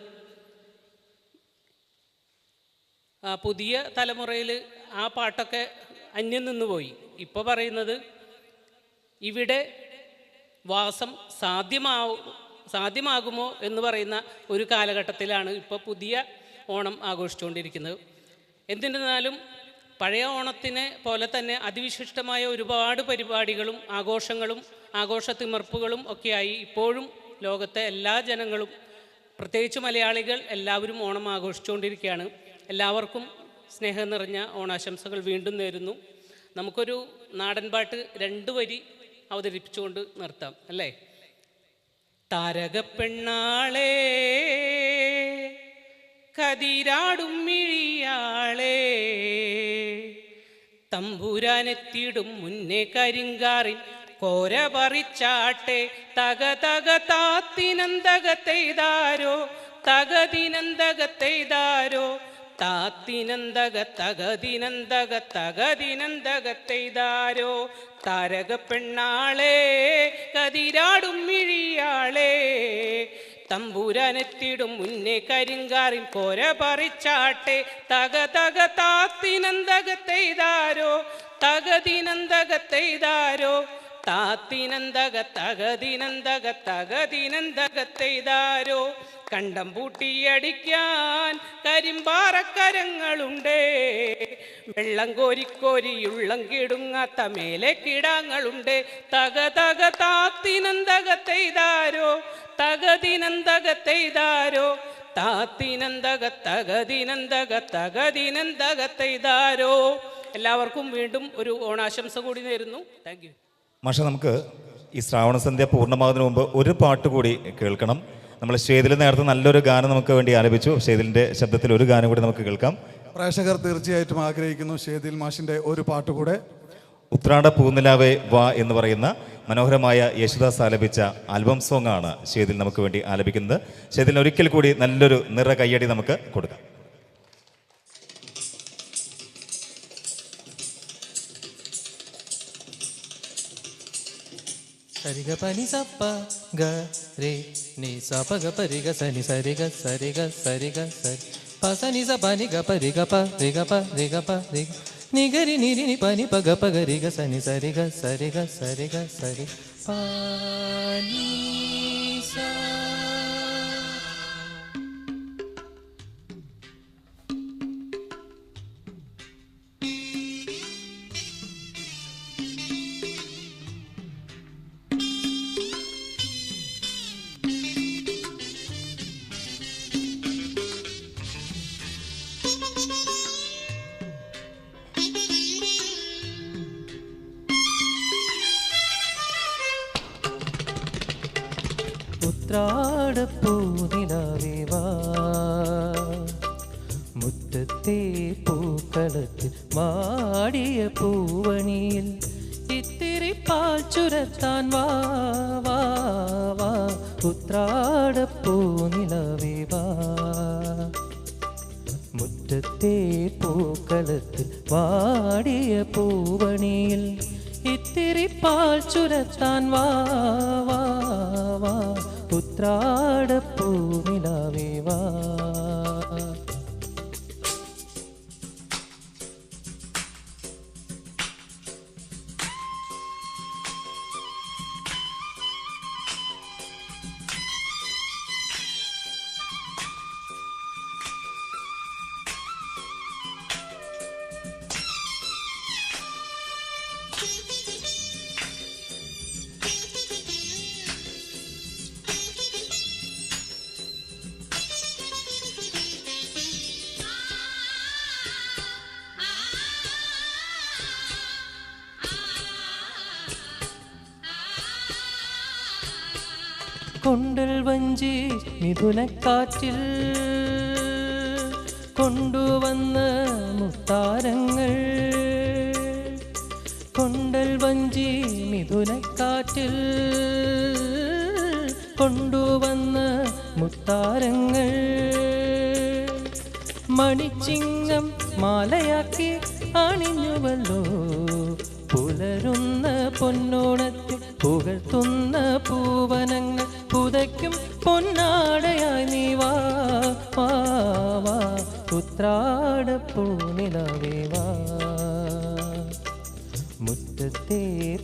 പുതിയ തലമുറയിൽ ആ പാട്ടൊക്കെ അന്യം നിന്നുപോയി. ഇപ്പോൾ പറയുന്നത് ഇവിടെ വാസം സാധ്യമാകുമോ എന്ന് പറയുന്ന ഒരു കാലഘട്ടത്തിലാണ് ഇപ്പോൾ പുതിയ ഓണം ആഘോഷിച്ചുകൊണ്ടിരിക്കുന്നത്. എന്നിരുന്നാലും പഴയ ഓണത്തിനെ പോലെ തന്നെ അതിവിശിഷ്ടമായ ഒരുപാട് പരിപാടികളും ആഘോഷങ്ങളും ആഘോഷത്തിമർപ്പുകളും ഒക്കെയായി ഇപ്പോഴും ലോകത്തെ എല്ലാ ജനങ്ങളും, പ്രത്യേകിച്ച് മലയാളികൾ എല്ലാവരും ഓണം ആഘോഷിച്ചുകൊണ്ടിരിക്കുകയാണ്. എല്ലാവർക്കും സ്നേഹം നിറഞ്ഞ ഓണാശംസകൾ വീണ്ടും നേരുന്നു. നമുക്കൊരു നാടൻ പാട്ട് 2 വരി അവതരിപ്പിച്ചുകൊണ്ട് നിർത്താം അല്ലേ? താരകപ്പെണ്ണാളേ കതിരാടും മിഴിയാളേ, തമ്പുരാനെത്തിടും മുന്നേ കരിങ്കാറിൻ കോര പറിച്ചാട്ടെ, തക തക താത്തിനന്തകത്തെയ്താരോ തകതിനന്തകത്തെയ്താരോ, താത്തിനന്തക തകതിനന്തക തകതിനന്തകത്തെയ്താരോ. താരകപ്പെണ്ണാളേ കതിരാടും മിഴിയാളേ, തമ്പുരാനെത്തിടും മുന്നേ കരിങ്കാറിൻ കോര പറിച്ചാട്ടെ, തക തക താത്തിനന്തകത്തെയ്താരോ തകതിനന്തകത്തെയ്താരോ, താത്തിനന്തക തകതിനന്തക തകതിനന്തകത്തെയ്താരോ. കണ്ടം പൂട്ടിയടിക്കാൻ കരിമ്പാറക്കരങ്ങളുണ്ടേ, വെള്ളം കോരിക്കോരിയുള്ളം കിടുങ്ങാത്ത മേലെ കിടാങ്ങളുണ്ട്, തക തക താത്തിനന്തകത്തെയ്താരോ തകതിനന്തകത്തെയ്താരോ, താത്തിനന്തക തകതിനന്തക തകതിനന്തകത്തെയ്താരോ. എല്ലാവർക്കും വീണ്ടും ഒരു ഓണാശംസ കൂടി നേരുന്നു. Thank you. മാഷ, നമുക്ക് ഈ ശ്രാവണസന്ധ്യ പൂർണ്ണമാകുന്നതിന് മുമ്പ് ഒരു പാട്ട് കൂടി കേൾക്കണം. നമ്മൾ ഷേദിൽ നേരത്തെ നല്ലൊരു ഗാനം നമുക്ക് വേണ്ടി ആലപിച്ചു. ഷേദിലിൻ്റെ ശബ്ദത്തിൽ ഒരു ഗാനം കൂടി നമുക്ക് കേൾക്കാം. പ്രേക്ഷകർ തീർച്ചയായിട്ടും ആഗ്രഹിക്കുന്നു ഷേദിൽ മാഷിൻ്റെ ഒരു പാട്ട് കൂടെ. ഉത്രാട പൂനിലാവേ വാ എന്ന് പറയുന്ന മനോഹരമായ യേശുദാസ് ആലപിച്ച ആൽബം സോങ് ആണ് ഷേദിൽ നമുക്ക് വേണ്ടി ആലപിക്കുന്നത്. ഷേദിലിന് ഒരിക്കൽ കൂടി നല്ലൊരു നിറ കയ്യടി നമുക്ക് കൊടുക്കാം. സരിഗ പനി സപ്പ ഗ രേ നി സപ ഗ പരി ഗ സനി സരി ഗ സരി ഗ സരി ഗ സരി പ സനി സ പനി ഗ പരി ഗ പ രി ഗ പ രി ഗ പ രി നി ഗരി നി രി നി പനി പ ഗ പ ഗ രി ഗ സനി സരി ഗ സരി ഗ സരി ഗ സരി പ നി സ. ഉത്രാടപ്പൂനിലാവേ വാ, മുറ്റത്തെ പൂക്കളത്തിൽ വാടിയ പൂവണിയിൽ ഇത്തിരി പാൽ ചുരത്താൻ വാ വാ വാ. ഉത്രാടപ്പൂനിലാവേ വാ, മുറ്റത്തെ പൂക്കളത്തിൽ വാടിയ പൂവണിയിൽ ഇത്തിരി പാൽ ചുരത്താൻ വാ വാ വാ. ഉത്രാടപ്പൂനിലാവേ വാ. കൊണ്ടൽ വഞ്ചി മിഥുനക്കാറ്റിൽ കൊണ്ടുവന്ന മുത്താരങ്ങൾ, കൊണ്ടൽ വഞ്ചി മിഥുനക്കാറ്റിൽ കൊണ്ടുവന്ന മുത്താരങ്ങൾ, മണിച്ചിങ്ങം മാലയാക്കി അണിഞ്ഞുവല്ലോ പുലരുന്ന പൊന്നോണത്തിൽ പുകഴ്ത്തുന്ന പൂവനങ്ങൾ പുതയ്ക്കും പൊൻ ഉത്രാടപ്പൂനിലവേവാ മുറ്റത്തെ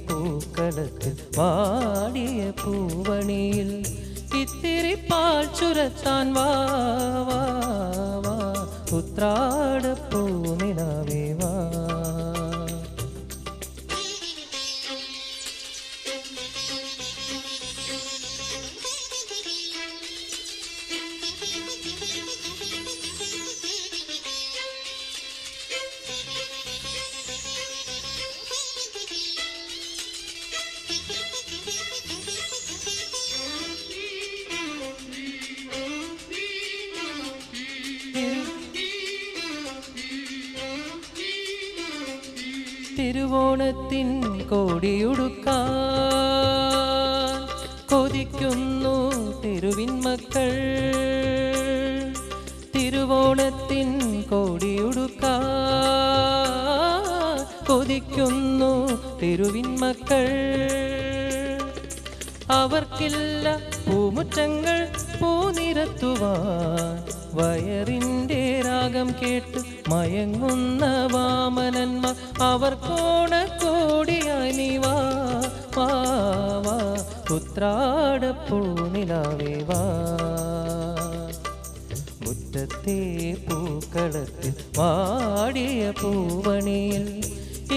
പൂക്കളത്തിൽ വാടിയ പൂവണിയിൽ ഇത്തിരി പാൽ ചുരത്താൻ വാ വാ വാ ഉത്രാടപ്പൂനിലവേവാ തിരുവോണത്തിൻ കോടിയുടുക്കാൻ കൊതിക്കുന്നു തെരുവിൻ മക്കൾ തിരുവോണത്തിൻ കോടിയുടുക്കാൻ കൊതിക്കുന്നു തെരുവിൻ മക്കൾ അവർക്കില്ല പൂമുറ്റങ്ങൾ പൂനിരത്തുവാൻ വയറിൻ്റെ രാഗം കേട്ട് മയങ്ങുന്ന വാമനന്മ അവർക്കോണക്കോടിയായി നീ വാ വാ വാ ഉത്രാടപ്പൂനിലാവേ വാ മുറ്റത്തെ പൂക്കളത്തിൽ വാടിയ പൂവണിയിൽ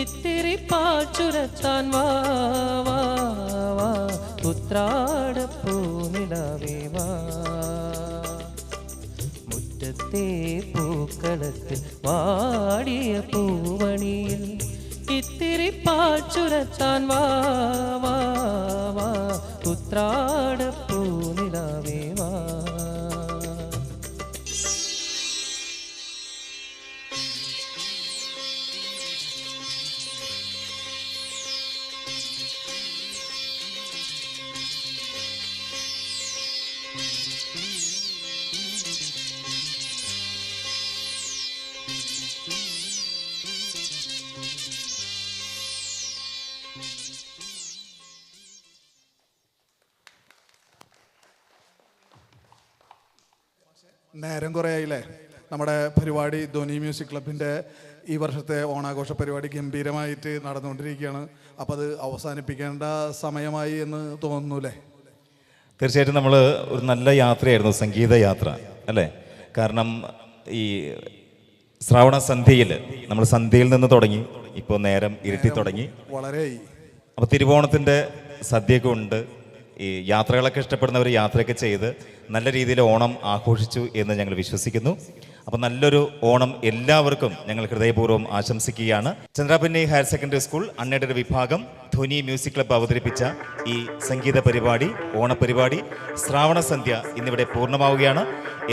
ഇത്തിരി പാച്ചുരത്താൻ വാ വാ വാ ഉത്രാടപ്പൂനിലാവേ വാ മുറ്റത്തെ പൂക്കളത്തിൽ വാടിയ പൂവണിയിൽ ഇത്തിരി പാച്ചുരത്താൻ വാ വാ വാ ഉത്രാടപ്പൂനിലാവേ വാ നേരം കുറേ ആയില്ലേ നമ്മുടെ പരിപാടി ധ്വനി മ്യൂസിക് ക്ലബിൻ്റെ ഈ വർഷത്തെ ഓണാഘോഷ പരിപാടി ഗംഭീരമായിട്ട് നടന്നുകൊണ്ടിരിക്കുകയാണ്. അപ്പോൾ അത് അവസാനിപ്പിക്കേണ്ട സമയമായി എന്ന് തോന്നുന്നു അല്ലേ? തീർച്ചയായിട്ടും നമ്മൾ ഒരു നല്ല യാത്രയായിരുന്നു, സംഗീത യാത്ര അല്ലേ? കാരണം ഈ ശ്രാവണ സന്ധ്യയിൽ നമ്മൾ സന്ധ്യയിൽ നിന്ന് തുടങ്ങി, ഇപ്പോൾ നേരം ഇരുട്ടി തുടങ്ങി. വളരെ അപ്പോൾ തിരുവോണത്തിൻ്റെ സദ്യയൊക്കെ ഉണ്ട്. ഈ യാത്രകളൊക്കെ ഇഷ്ടപ്പെടുന്നവർ യാത്രയൊക്കെ ചെയ്ത് നല്ല രീതിയിൽ ഓണം ആഘോഷിച്ചു എന്ന് ഞങ്ങൾ വിശ്വസിക്കുന്നു. അപ്പോൾ നല്ലൊരു ഓണം എല്ലാവർക്കും ഞങ്ങൾ ഹൃദയപൂർവ്വം ആശംസിക്കുകയാണ്. ചന്ദ്രാപന്നി ഹയർ സെക്കൻഡറി സ്കൂൾ അൺഎയ്ഡഡ് വിഭാഗം ധ്വനി മ്യൂസിക് ക്ലബ്ബ് അവതരിപ്പിച്ച ഈ സംഗീത പരിപാടി, ഓണപരിപാടി ശ്രാവണ സന്ധ്യ ഇന്നിവിടെ പൂർണ്ണമാവുകയാണ്.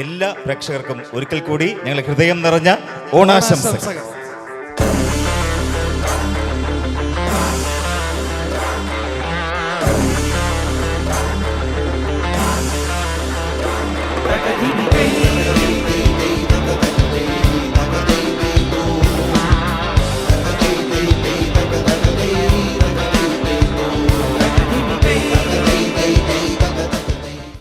എല്ലാ പ്രേക്ഷകർക്കും ഒരിക്കൽ കൂടി ഞങ്ങൾ ഹൃദയം നിറഞ്ഞ ഓണാശംസകൾ.